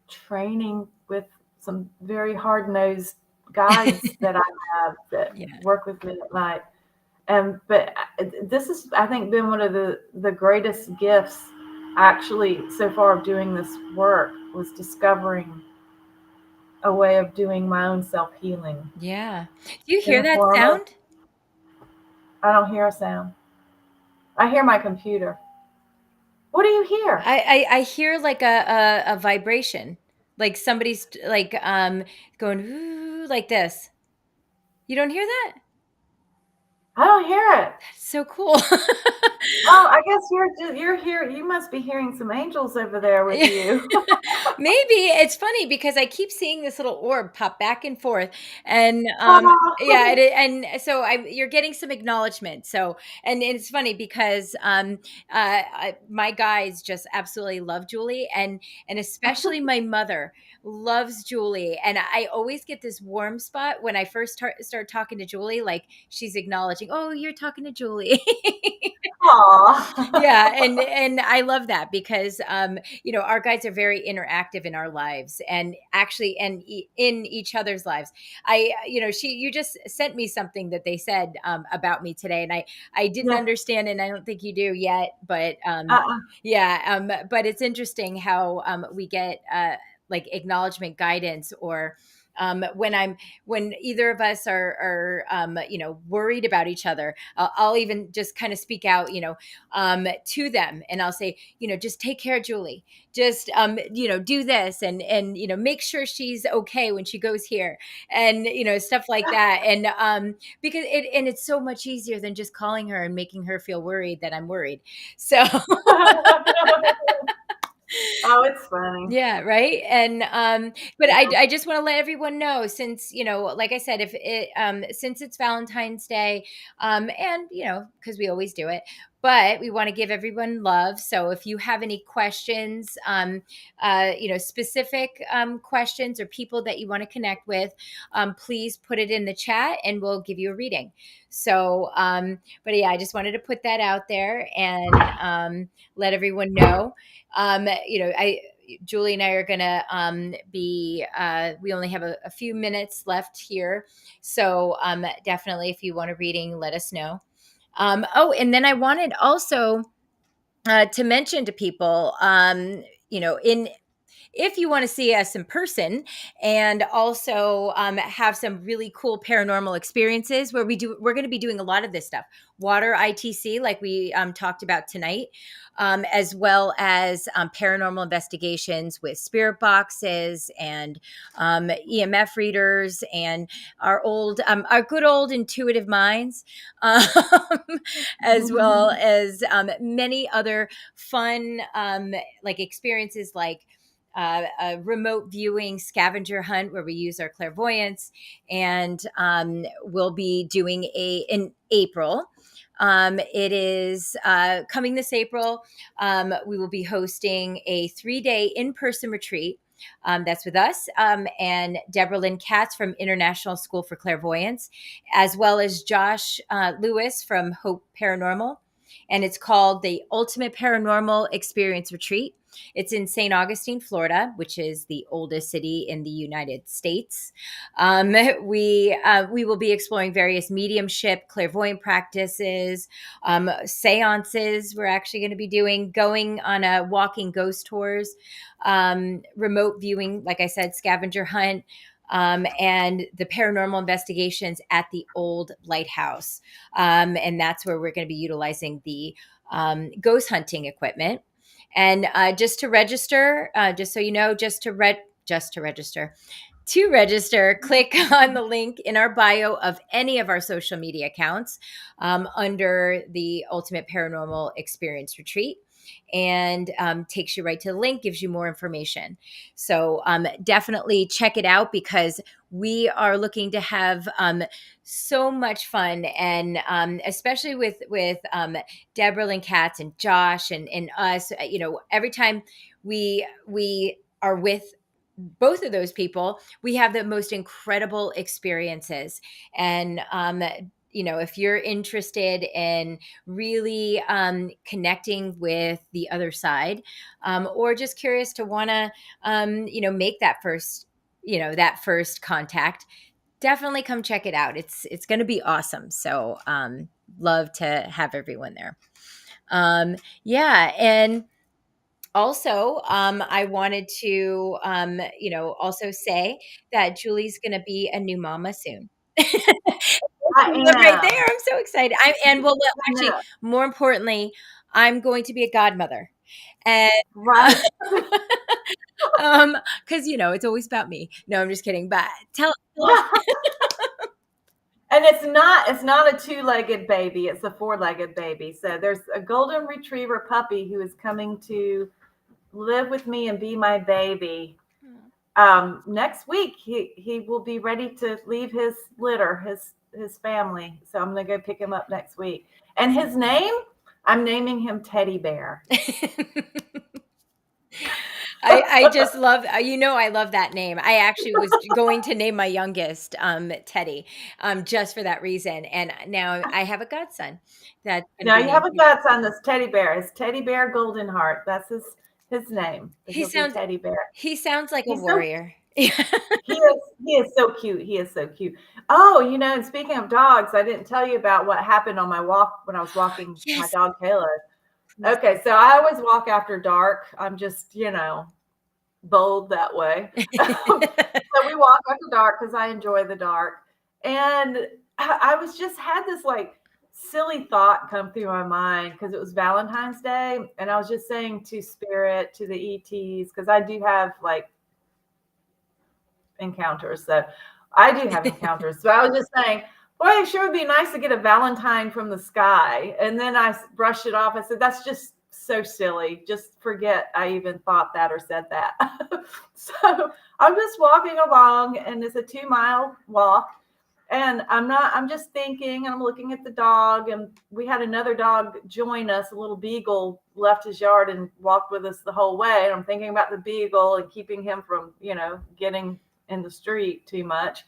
training with some very hard-nosed guides that I have that Yeah. work with me at night. But this has, I think, been one of the greatest gifts actually so far of doing this work, was discovering a way of doing my own self-healing Yeah. Do you in hear the that form of, sound? I don't hear a sound. I hear my computer. What do you hear? I hear like a vibration, like somebody's like going ooh, like this. You don't hear that? I don't hear it. That's so cool. Oh, I guess you're here. You must be hearing some angels over there with you. Maybe it's funny because I keep seeing this little orb pop back and forth, and yeah, Oh, and so you're getting some acknowledgement. So, and it's funny because my guys just absolutely love Julie, and especially my mother loves Julie, and I always get this warm spot when I first start talking to Julie, like she's acknowledging, oh, you're talking to Julie. Yeah, aw. and I love that because our guides are very interactive in our lives, and actually and in each other's lives. You just sent me something that they said about me today, and I didn't Yeah. understand, and I don't think you do yet, but Uh-uh. yeah, but it's interesting how we get like acknowledgement, guidance, or when either of us are worried about each other, I'll even just kind of speak out, to them, and I'll say, just take care of Julie, just do this, and make sure she's okay when she goes here, and stuff like that, and because it's so much easier than just calling her and making her feel worried that I'm worried. So Oh, it's funny. yeah, right. And but I just want to let everyone know, since like I said, if it since it's Valentine's Day, and because we always do it, but we want to give everyone love. So if you have any questions, specific questions, or people that you want to connect with, please put it in the chat and we'll give you a reading. So but yeah, I just wanted to put that out there and let everyone know. Julie and I are gonna be. We only have a few minutes left here, so definitely, if you want a reading, let us know. Oh, and then I wanted also to mention to people, in if you want to see us in person, and also have some really cool paranormal experiences, we're going to be doing a lot of this stuff, water ITC, like we talked about tonight, as well as paranormal investigations with spirit boxes and EMF readers, and our good old intuitive minds, um, as well as many other fun like experiences, like a remote viewing scavenger hunt where we use our clairvoyance, and we'll be doing in April. It is coming this April. We will be hosting a 3-day in-person retreat. That's with us and Deborah Lynn Katz from International School for Clairvoyance, as well as Josh Lewis from Hope Paranormal. And it's called the Ultimate Paranormal Experience Retreat. It's in St. Augustine, Florida, which is the oldest city in the United States. We will be exploring various mediumship, clairvoyant practices, seances. We're actually going to be going on a walking ghost tours, remote viewing, like I said, scavenger hunt, and the paranormal investigations at the old lighthouse. And that's where we're going to be utilizing the ghost hunting equipment. And just to register, just so you know, just to register. To register, click on the link in our bio of any of our social media accounts under the Ultimate Paranormal Experience Retreat, and takes you right to the link, gives you more information. So definitely check it out, because we are looking to have so much fun, and especially with Deborah Lynn Katz and Josh and us. Every time we are with both of those people, we have the most incredible experiences. And if you're interested in really connecting with the other side, or just curious to want to make that first contact, definitely come check it out. It's going to be awesome. So love to have everyone there. Yeah. And also, I wanted to, also say that Julie's going to be a new mama soon. I Right am. there, I'm so excited. Actually, No, more importantly, I'm going to be a godmother, and right. because it's always about me. No, I'm just kidding. But tell us. And it's not a two-legged baby, it's a four-legged baby. So there's a golden retriever puppy who is coming to live with me and be my baby. Next week he will be ready to leave his litter, his family. So I'm gonna go pick him up next week. And his name, I'm naming him Teddy Bear. I just love, I love that name. I actually was going to name my youngest Teddy, just for that reason. And now I have a godson that's going to Now be you have named. a godson that's Teddy Bear. It's Teddy Bear Golden Heart. That's his name. But He he'll be sounds Teddy Bear. he sounds like a He's so warrior. he is so cute. He is so cute. Oh, and speaking of dogs, I didn't tell you about what happened on my walk when I was walking my Yes. dog Kayla. Yes. Okay, so I always walk after dark. I'm just, bold that way. So we walk after dark because I enjoy the dark. And I was just had this like silly thought come through my mind because it was Valentine's Day. And I was just saying to Spirit, to the ETs, because I do have like encounters. So I do have encounters. So I was just saying, boy, it sure would be nice to get a Valentine from the sky. And then I brushed it off. I said, that's just so silly. Just forget I even thought that or said that. So I'm just walking along, and it's a 2-mile walk. And I'm just thinking, and I'm looking at the dog, and we had another dog join us. A little beagle left his yard and walked with us the whole way. And I'm thinking about the beagle and keeping him from, getting in the street too much.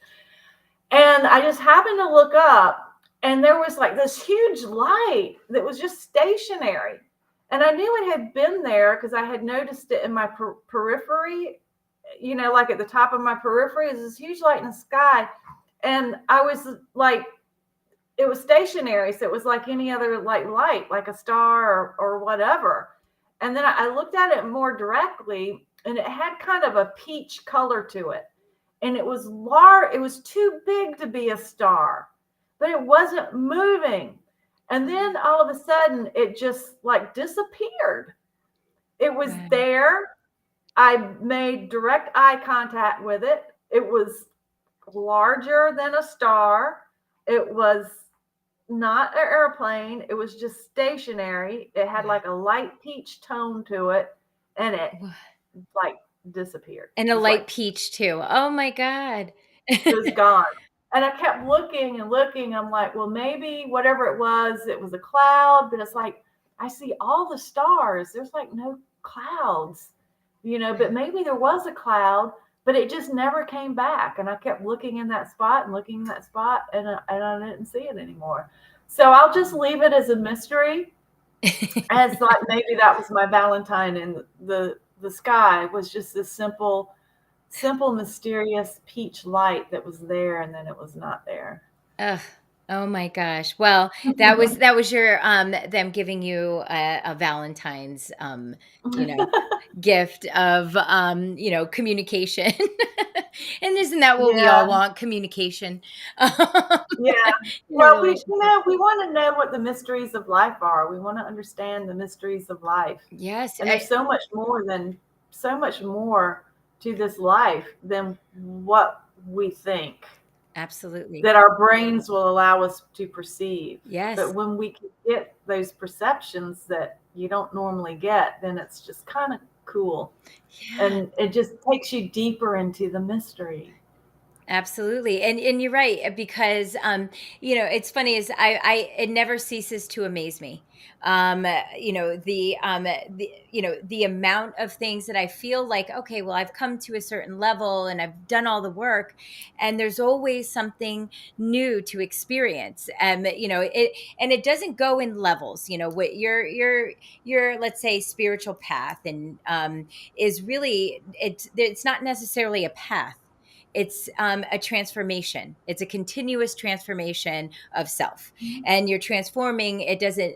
And I just happened to look up, and there was like this huge light that was just stationary. And I knew it had been there because I had noticed it in my periphery, like at the top of my periphery is this huge light in the sky. And I was like, it was stationary. So it was like any other light, like a star or whatever. And then I looked at it more directly, and it had kind of a peach color to it. And it was large. It was too big to be a star, but it wasn't moving. And then all of a sudden, it just like disappeared. It was Wow. there. I made direct eye contact with it. It was larger than a star. It was not an airplane. It was just stationary. It had like a light peach tone to it, and it like disappeared. And It a was light like peach too. Oh my God. it was gone. And I kept looking and looking. I'm like, well, maybe whatever it was a cloud, but it's like, I see all the stars. There's like no clouds, but maybe there was a cloud, but it just never came back. And I kept looking in that spot and looking in that spot, and I didn't see it anymore. So I'll just leave it as a mystery. as like maybe that was my Valentine, and the sky was just this simple, mysterious peach light that was there, and then it was not there. Ugh. Oh my gosh. Well, that was your them giving you a Valentine's gift of communication. And isn't that what we all Yeah, want? Communication. yeah. In a Well, we relationship. we want to know what the mysteries of life are. We want to understand the mysteries of life, Yes, and there's so much more to this life than what we think absolutely. that our brains will allow us to perceive. But Yes. when we can get those perceptions that you don't normally get, then it's just kind of cool. Yeah. And it just takes you deeper into the mystery. Absolutely. And you're right, because it's funny is I it never ceases to amaze me. The amount of things that I feel like, okay, well, I've come to a certain level and I've done all the work, and there's always something new to experience. And it doesn't go in levels. What your let's say spiritual path and is really, it's not necessarily a path. It's a transformation. It's a continuous transformation of self, and you're transforming. It doesn't,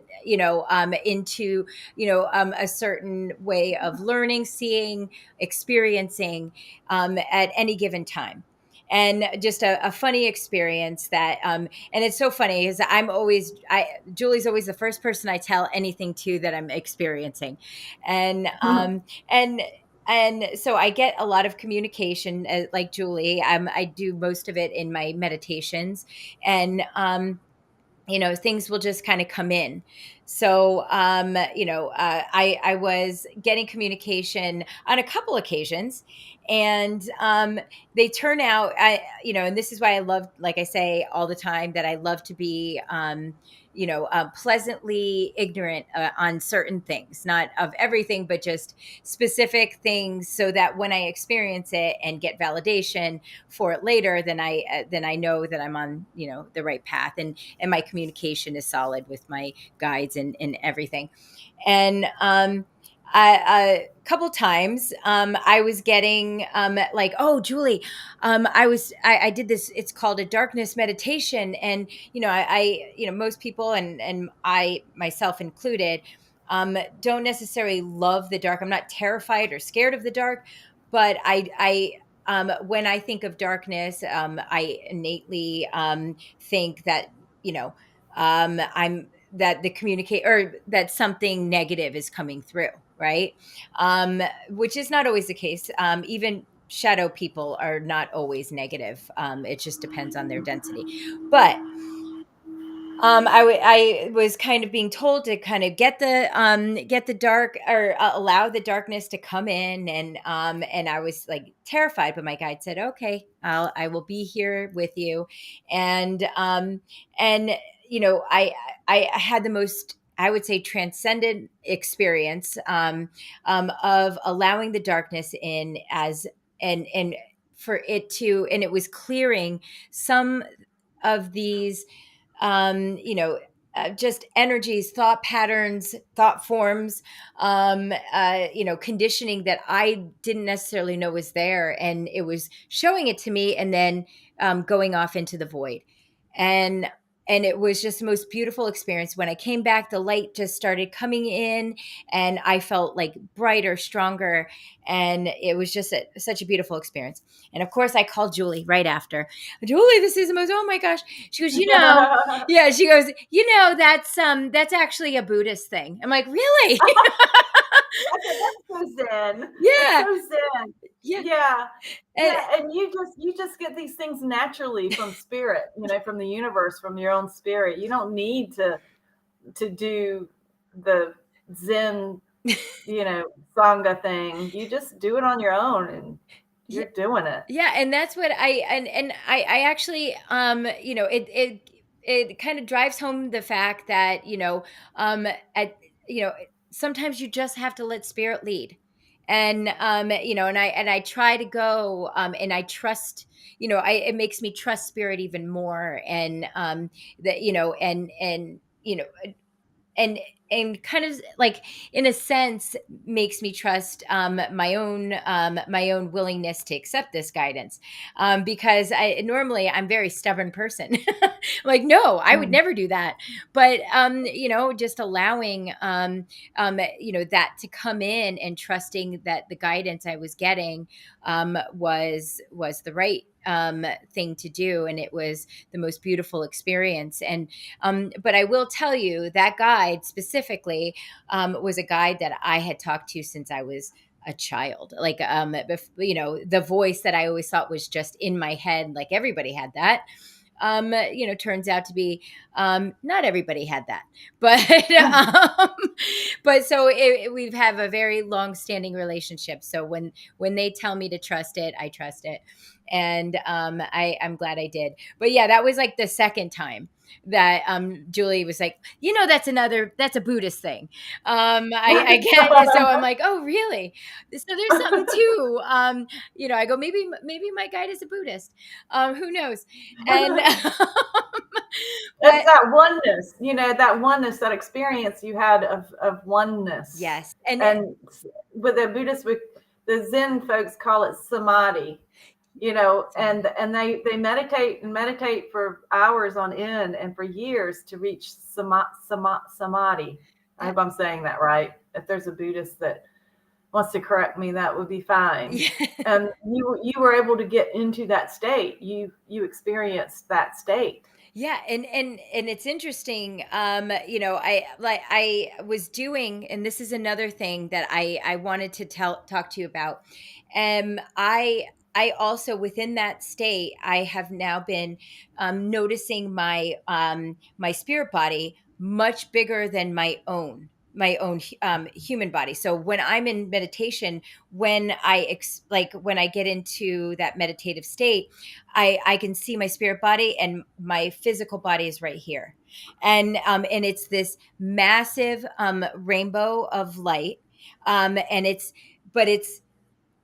into a certain way of learning, seeing, experiencing at any given time. And just a funny experience that and it's so funny because Julie's always the first person I tell anything to that I'm experiencing. and um and and so I get a lot of communication, like Julie. I do most of it in my meditations, and things will just kind of come in. So I was getting communication on a couple occasions, and they turn out, and this is why I love, like I say all the time, that I love to be pleasantly ignorant on certain things, not of everything, but just specific things, so that when I experience it and get validation for it later, then I know that I'm on the right path, and my communication is solid with my guides and everything. And a couple times I was getting like, oh, Julie, I did this, it's called a darkness meditation. And most people, and I myself included, don't necessarily love the dark. I'm not terrified or scared of the dark, but when I think of darkness, I innately think that I'm that the communicate or that something negative is coming through, right? Which is not always the case. Even shadow people are not always negative. It just depends on their density. But I was kind of being told to kind of get the dark, or allow the darkness to come in, and I was like terrified, but my guide said, okay, I will be here with you. And I had the most, I would say, transcendent experience of allowing the darkness in, as and for it to, and it was clearing some of these um, you know, just energies, thought patterns, thought forms, conditioning that I didn't necessarily know was there. And it was showing it to me, and then going off into the void. And and it was just the most beautiful experience. When I came back, the light just started coming in, and I felt like brighter, stronger. And it was just such a beautiful experience. And of course, I called Julie right after. Julie, this is the most, oh my gosh. She goes, yeah, she goes, that's actually a Buddhist thing. I'm like, really? That's so zen. That's Yeah. so zen. Yeah. Yeah. And Yeah, and you just get these things naturally from spirit, from the universe, from your own spirit. You don't need to do the zen, sangha thing. You just do it on your own, and yeah, you're doing it. yeah, and that's what I actually it kind of drives home the fact that at you know sometimes you just have to let spirit lead. And I try to go, and I trust, it makes me trust spirit even more. And that you know and and kind of like in a sense makes me trust my own willingness to accept this guidance, because I normally I'm a very stubborn person. Like, no, I would Mm. never do that. But just allowing that to come in and trusting that the guidance I was getting was the right thing to do, and it was the most beautiful experience. And but I will tell you that guide specifically was a guide that I had talked to since I was a child. Like, the voice that I always thought was just in my head, like everybody had that. Turns out to be not everybody had that, but but so we've have a very long-standing relationship. So when they tell me to trust it, I trust it, and I'm glad I did. But yeah, that was like the second time that Julie was like, that's a Buddhist thing. I get so I'm like, oh really? So there's something too. I go, maybe my guide is a Buddhist. Who knows? And It's but that oneness, that oneness, that experience you had of oneness. yes, and And with the Buddhists, with the Zen folks call it samadhi, and they meditate and meditate for hours on end and for years to reach samadhi. I yeah, hope I'm saying that right. If there's a Buddhist that wants to correct me, that would be fine. yeah. And you were able to get into that state. You experienced that state. Yeah, and it's interesting. I was doing, and this is another thing that I wanted to talk to you about. I also, within that state, I have now been noticing my spirit body much bigger than my own human body. So when I'm in meditation, when I get into that meditative state, I can see my spirit body, and my physical body is right here, and it's this massive rainbow of light, and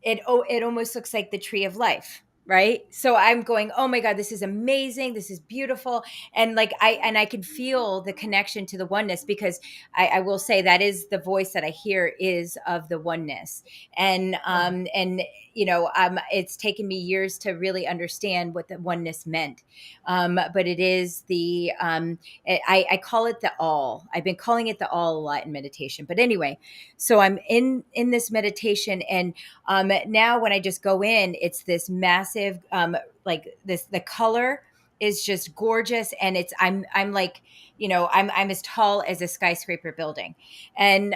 it almost looks like the tree of life, right? So I'm going, oh my god, this is amazing, this is beautiful. And like I can feel the connection to the oneness, because I will say that is the voice that I hear, is of the oneness. And it's taken me years to really understand what the oneness meant. But it is I call it the all. I've been calling it the all a lot in meditation. But anyway, so I'm in this meditation, and now when I just go in, it's this massive, like this, the color is just gorgeous. And I'm like, I'm as tall as a skyscraper building. And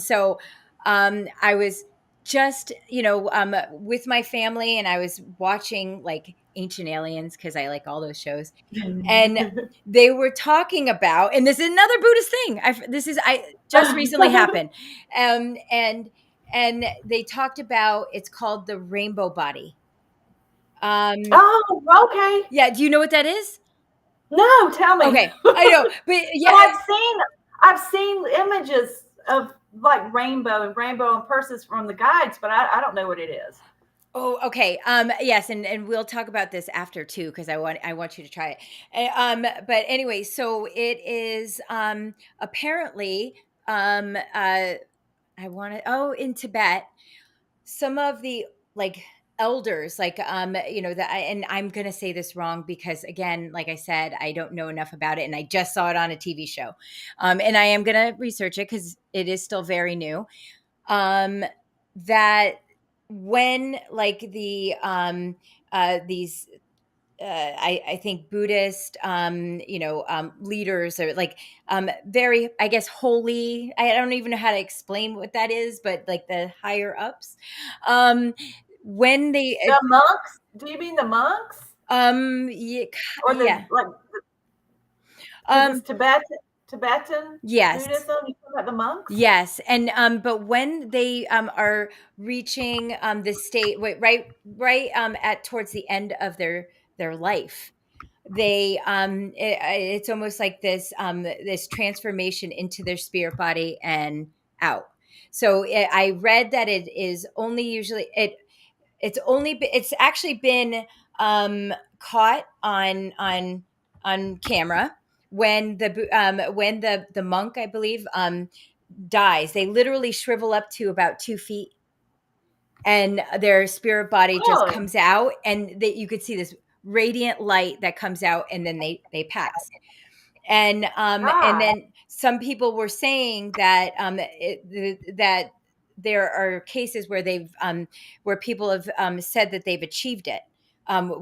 so, I was just, with my family, and I was watching like Ancient Aliens, cause I like all those shows. And they were talking about, and this is another Buddhist thing. I just recently happened. And they talked about, it's called the rainbow body. Oh, okay. Yeah, do you know what that is? No, tell me. Okay, I know, but But yeah. I've seen images of like rainbow and purses from the guides, but I don't know what it is. Oh, okay. Yes, and we'll talk about this after too, because I want you to try it. But anyway, so it is apparently I want to. Oh, in Tibet, some of the like elders, like and I'm gonna say this wrong, because again, like I said, I don't know enough about it, and I just saw it on a TV show, and I am gonna research it because it is still very new. Um that when like these I think Buddhist, leaders are like very, I guess, holy. I don't even know how to explain what that is, but like the higher ups, um, when they, The monks? Do you mean the monks yeah, or the yeah, like? This um, Tibetan yes, Buddhism? You talking about the monks? yes, and but when they are reaching the state, right at towards the end of their life, it's almost like this transformation into their spirit body and out. So I read that it is only usually it's actually been caught on camera, when the monk, I believe, dies, they literally shrivel up to about 2 feet, and their spirit body just Really? comes out, and that you could see this radiant light that comes out, and then they pass. And God. then some people were saying that that there are cases where they've where people have said that they've achieved it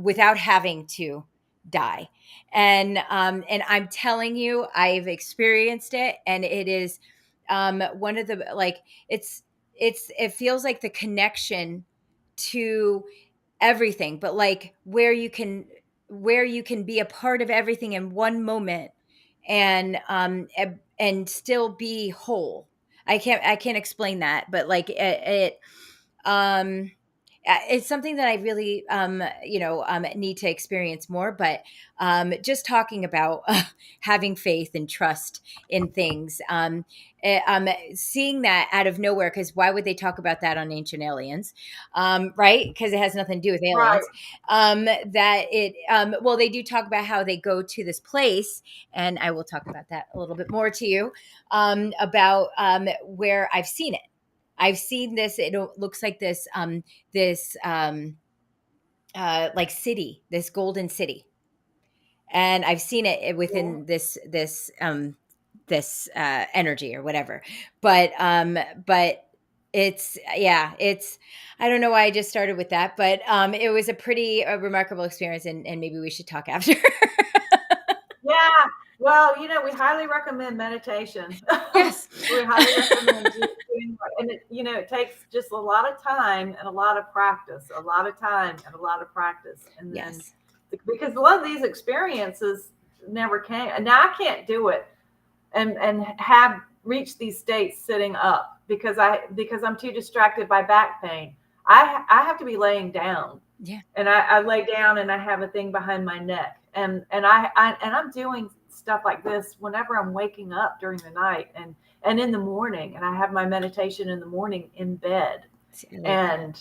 without having to die. And I'm telling you, I've experienced it, and it is one of the, like, it feels like the connection to everything, but like where you can be a part of everything in one moment, and still be whole. I can't explain that, but like um it's something that I really need to experience more. But just talking about having faith and trust in things, seeing that out of nowhere, because why would they talk about that on Ancient Aliens? Right, because it has nothing to do with Right. aliens. That it Well, they do talk about how they go to this place, and I will talk about that a little bit more to you, about where I've seen it. I've seen this. It looks like this like city, this golden city, and I've seen it Yeah. within this energy or whatever. But it's, yeah, it's, I don't know why I just started with that, but it was a pretty remarkable experience, and maybe we should talk after. Yeah. Well, we highly recommend meditation. Yes. We highly recommend doing, and it takes just a lot of time and a lot of practice, a lot of time and a lot of practice. And then, Yes. because a lot of these experiences never came, and now I can't do it and have reached these states sitting up because I'm too distracted by back pain. I have to be laying down, Yeah. and I lay down and I have a thing behind my neck, and I'm doing stuff like this whenever I'm waking up during the night and in the morning, and I have my meditation in the morning in bed, See, I like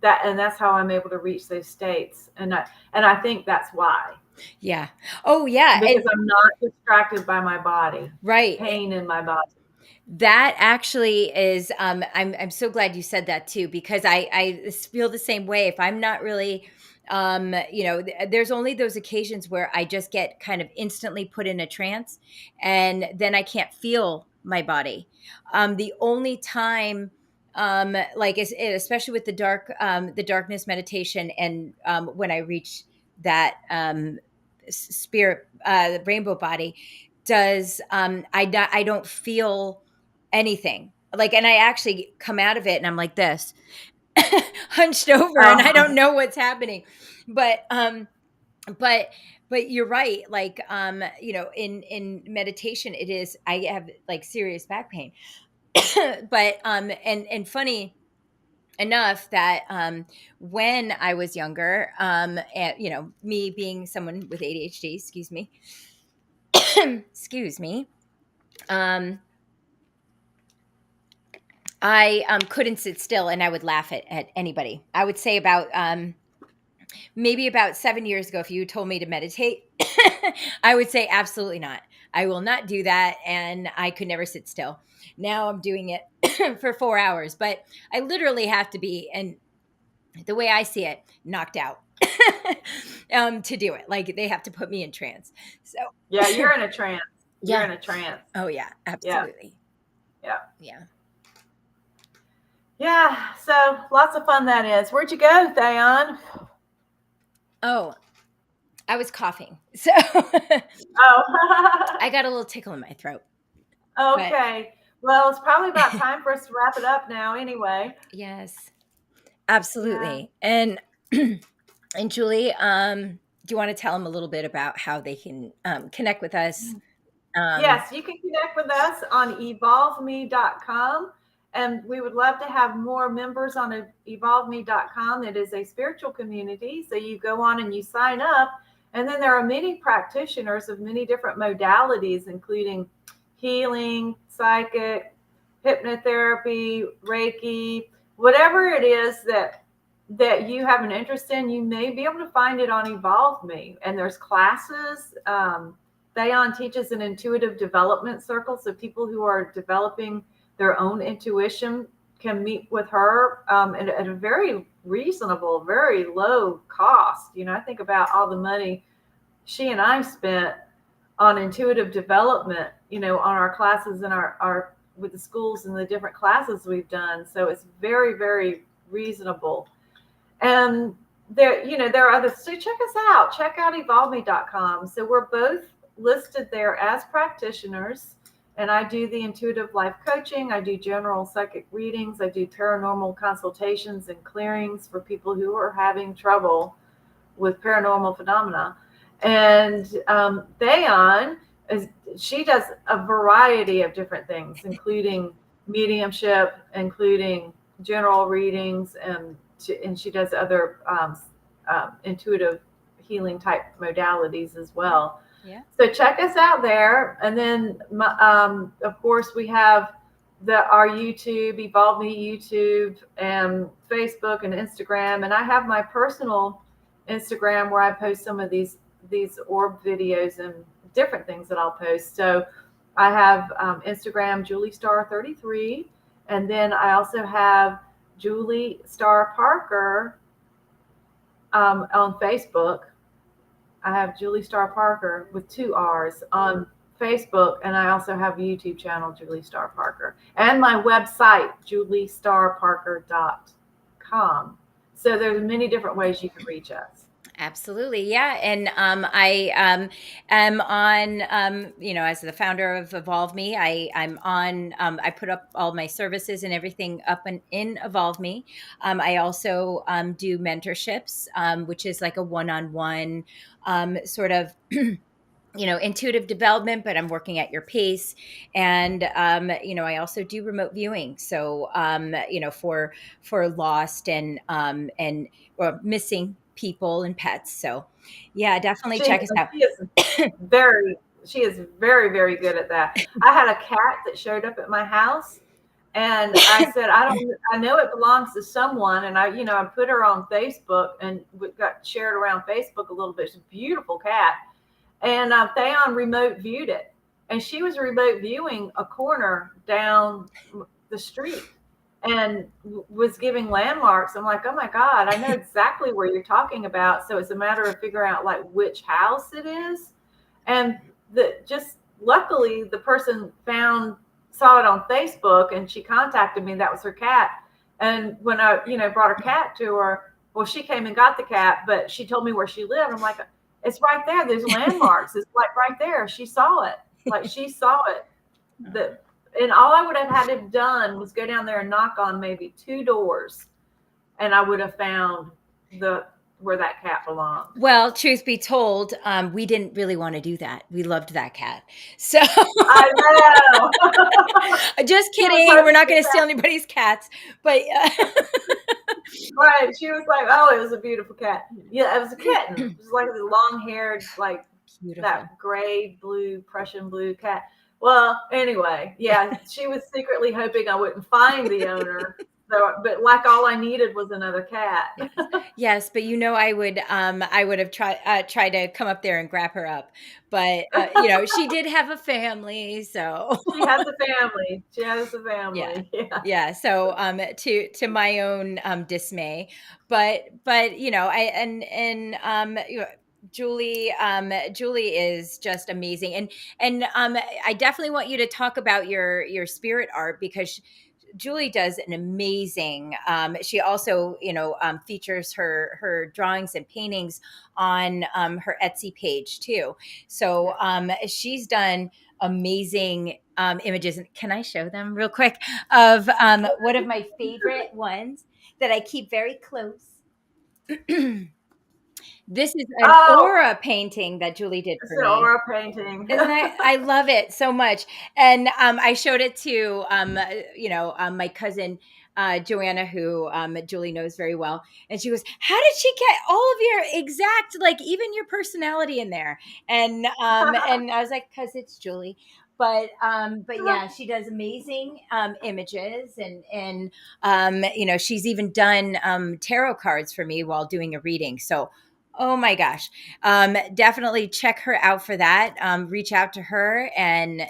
that. and that's how I'm able to reach those states, and I think that's why, Yeah. Oh, yeah. because And I'm not distracted by my body, right. pain in my body. That actually is, I'm so glad you said that too, because I feel the same way. If I'm not really, there's only those occasions where I just get kind of instantly put in a trance, and then I can't feel my body. The only time, like, especially with the darkness meditation, and when I reach that spirit, the rainbow body, does I don't feel anything. Like, and I actually come out of it and I'm like this, hunched over, and I don't Uh-huh. know what's happening. But but but you're right. Like, in meditation, it is, I have like serious back pain. But and funny enough that when I was younger, and me being someone with ADHD, excuse me, excuse me, um I couldn't sit still, and I would laugh at anybody. I would say about maybe about 7 years ago, if you told me to meditate, I would say absolutely not. I will not do that, and I could never sit still. Now I'm doing it for 4 hours, but I literally have to be, and the way I see it, knocked out to do it. Like, they have to put me in trance. Yeah, So you're in a trance. You're yeah. in a trance. Oh yeah, Yeah, absolutely. yeah, Yeah. yeah. So lots of fun that is. Where'd you go, Theon? Oh, I was coughing, so Oh, I got a little tickle in my throat. But okay. Well, it's probably about time for us to wrap it up now, anyway. yes, Yeah. absolutely. And and Julie, do you want to tell them a little bit about how they can connect with us? Um, Yes, you can connect with us on evolveme.com. And we would love to have more members on evolveme.com. It is a spiritual community. So you go on and you sign up. And then there are many practitioners of many different modalities, including healing, psychic, hypnotherapy, Reiki, whatever it is that you have an interest in, you may be able to find it on Evolve Me. And there's classes Theon teaches an intuitive development circle. So people who are developing their own intuition can meet with her at a very reasonable, very low cost. I think about all the money she and I spent on intuitive development, on our classes and our with the schools and the different classes we've done. So it's very, very reasonable. And there are others. So check us out. Check out evolveme.com. So we're both listed there as practitioners. And I do the intuitive life coaching. I do general psychic readings. I do paranormal consultations and clearings for people who are having trouble with paranormal phenomena. And Theon, she does a variety of different things, including mediumship, including general readings, and she does other intuitive healing type modalities as well. Yeah. So check us out there. And then, of course, we have our YouTube, Evolve Me YouTube, and Facebook and Instagram. And I have my personal Instagram where I post some of these orb videos and different things that I'll post. So I have Instagram, Julie Star 33. And then I also have Julie Star Parker on Facebook. I have Julie Star Parker with 2 R's on Facebook, and I also have a YouTube channel, Julie Star Parker, and my website, juliestarparker.com. So there's many different ways you can reach us. Absolutely. Yeah. And I am on, as the founder of Evolve Me, I'm on, I put up all my services and everything up in Evolve Me. I also do mentorships, which is like a one-on-one sort of intuitive development, but I'm working at your pace. And, I also do remote viewing. So, for lost and or missing people and pets. So yeah, definitely check us out. She is very, very good at that. I had a cat that showed up at my house, and I said, I know it belongs to someone. And I put her on Facebook, and we got shared around Facebook a little bit. It's a beautiful cat. And Theon remote viewed it, and she was remote viewing a corner down the street and was giving landmarks. I'm like, oh my God, I know exactly where you're talking about. So it's a matter of figuring out like which house it is. And just luckily the person saw it on Facebook, and she contacted me. That was her cat. And when I, brought her cat to her, well, she came and got the cat, but she told me where she lived. I'm like, it's right there. There's landmarks. It's like right there. She saw it. And all I would have had to have done was go down there and knock on maybe 2 doors, and I would have found where that cat belonged. Well, truth be told, we didn't really want to do that. We loved that cat. So I know. Just kidding. We're not going to steal anybody's cats, but right. She was like, oh, it was a beautiful cat. Yeah, it was a kitten. It was like a long-haired, like beautiful. That gray blue, Prussian blue cat. Well, anyway, yeah, she was secretly hoping I wouldn't find the owner. So, but like all I needed was another cat. Yes, but I would have tried to come up there and grab her up, but she did have a family, so she has a family. Yeah. So to my own dismay, but Julie is just amazing, and I definitely want you to talk about your spirit art, because Julie does an amazing. She also, features her drawings and paintings on her Etsy page too. So she's done amazing images. Can I show them real quick of one of my favorite ones that I keep very close? This is an aura painting that Julie did for me. It's an aura painting. Isn't it? I love it so much. And I showed it to, my cousin, Joanna, who Julie knows very well. And she goes, how did she get all of your exact, like even your personality in there? And and I was like, because it's Julie. But yeah, she does amazing images, and she's even done tarot cards for me while doing a reading. So Oh my gosh. Definitely check her out for that. Reach out to her, and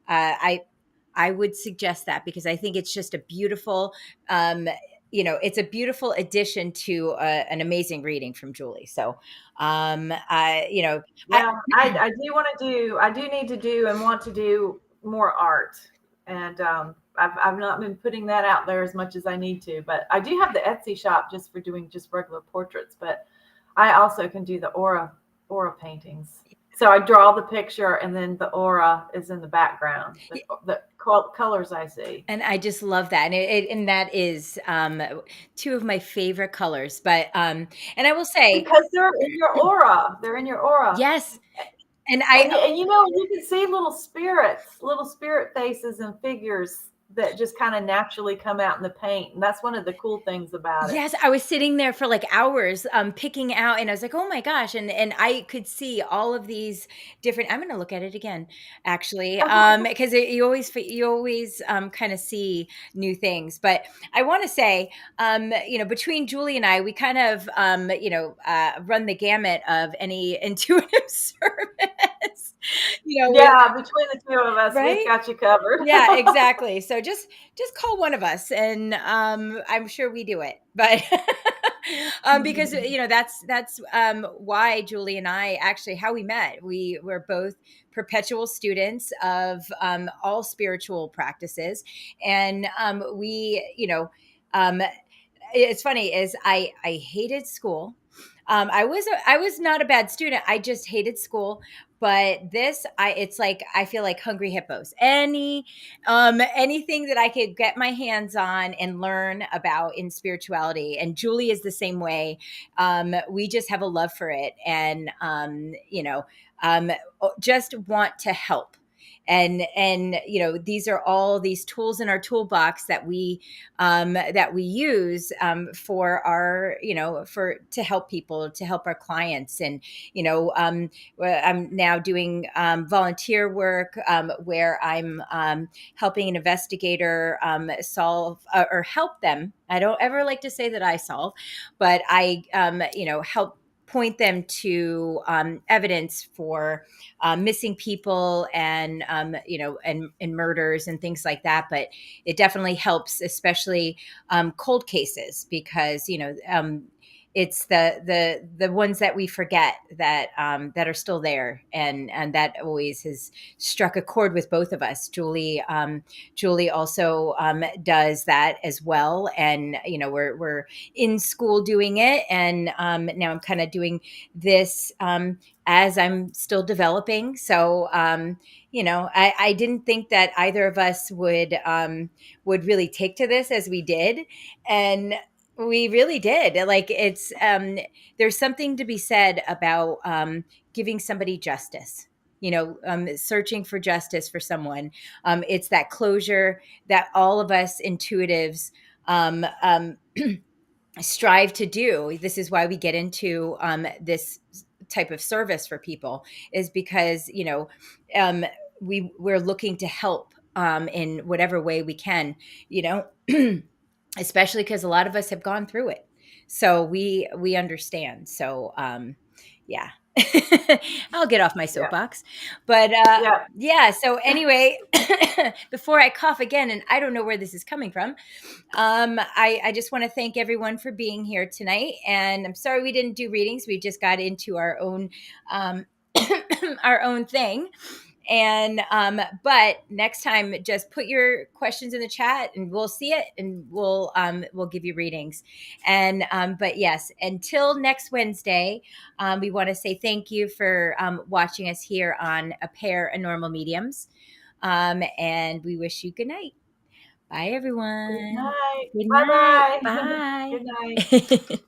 I would suggest that because I think it's just a beautiful, um, it's a beautiful addition to an amazing reading from Julie. So, I Yeah, I do want to do, I do need to do and want to do more art. And I've not been putting that out there as much as I need to, but I do have the Etsy shop just for doing just regular portraits, but I also can do the aura paintings. So I draw the picture and then the aura is in the background, the colors I see. and I just love that, and that is two of my favorite colors. But and I will say, Because they're in your aura. They're in your aura. yes, and I And you know, you can see little spirits, little spirit faces and figures that just kind of naturally come out in the paint. And that's one of the cool things about it. Yes, I was sitting there for like hours, picking out, and I was like, "Oh my gosh!" And I could see all of these different. I'm going to look at it again, actually, because you always kind of see new things. But I want to say, between Julie and I, we kind of run the gamut of any intuitive service. With Yeah, between the two of us, we've right. got you covered. Yeah, exactly. So just call one of us, and I'm sure we do it. But because that's why Julie and I actually how we met. We were both perpetual students of all spiritual practices, and um, it's funny is I hated school. I was not a bad student. I just hated school. But this, it's like I feel like hungry hippos. Anything that I could get my hands on and learn about in spirituality, and Julie is the same way. We just have a love for it, and just want to help. And these are all these tools in our toolbox that we use for our for to help people, to help our clients. And I'm now doing volunteer work where I'm helping an investigator solve or help them. I don't ever like to say that I solve, but I help point them to evidence for missing people, and and murders and things like that. But it definitely helps, especially cold cases, because it's the ones that we forget that are still there, and that always has struck a chord with both of us. Julie also does that as well, and we're in school doing it, and now I'm kind of doing this as I'm still developing. So I didn't think that either of us would really take to this as we did, and we really did. Like there's something to be said about giving somebody justice. Searching for justice for someone. It's that closure that all of us intuitives strive to do. This is why we get into this type of service for people, is because um, we're looking to help in whatever way we can. You know, especially because a lot of us have gone through it, so we understand. So yeah. I'll get off my Yeah. soapbox. But Yeah. yeah, so anyway, before I cough again, and I don't know where this is coming from, I just want to thank everyone for being here tonight. And I'm sorry we didn't do readings. We just got into our own um, our own thing. And but next time, just put your questions in the chat, and we'll see it, and we'll give you readings. And but yes, until next Wednesday, we want to say thank you for watching us here on A Pair of Normal Mediums, and we wish you good night. Bye, Good everyone. night. Good Bye night. bye. Good night. Bye.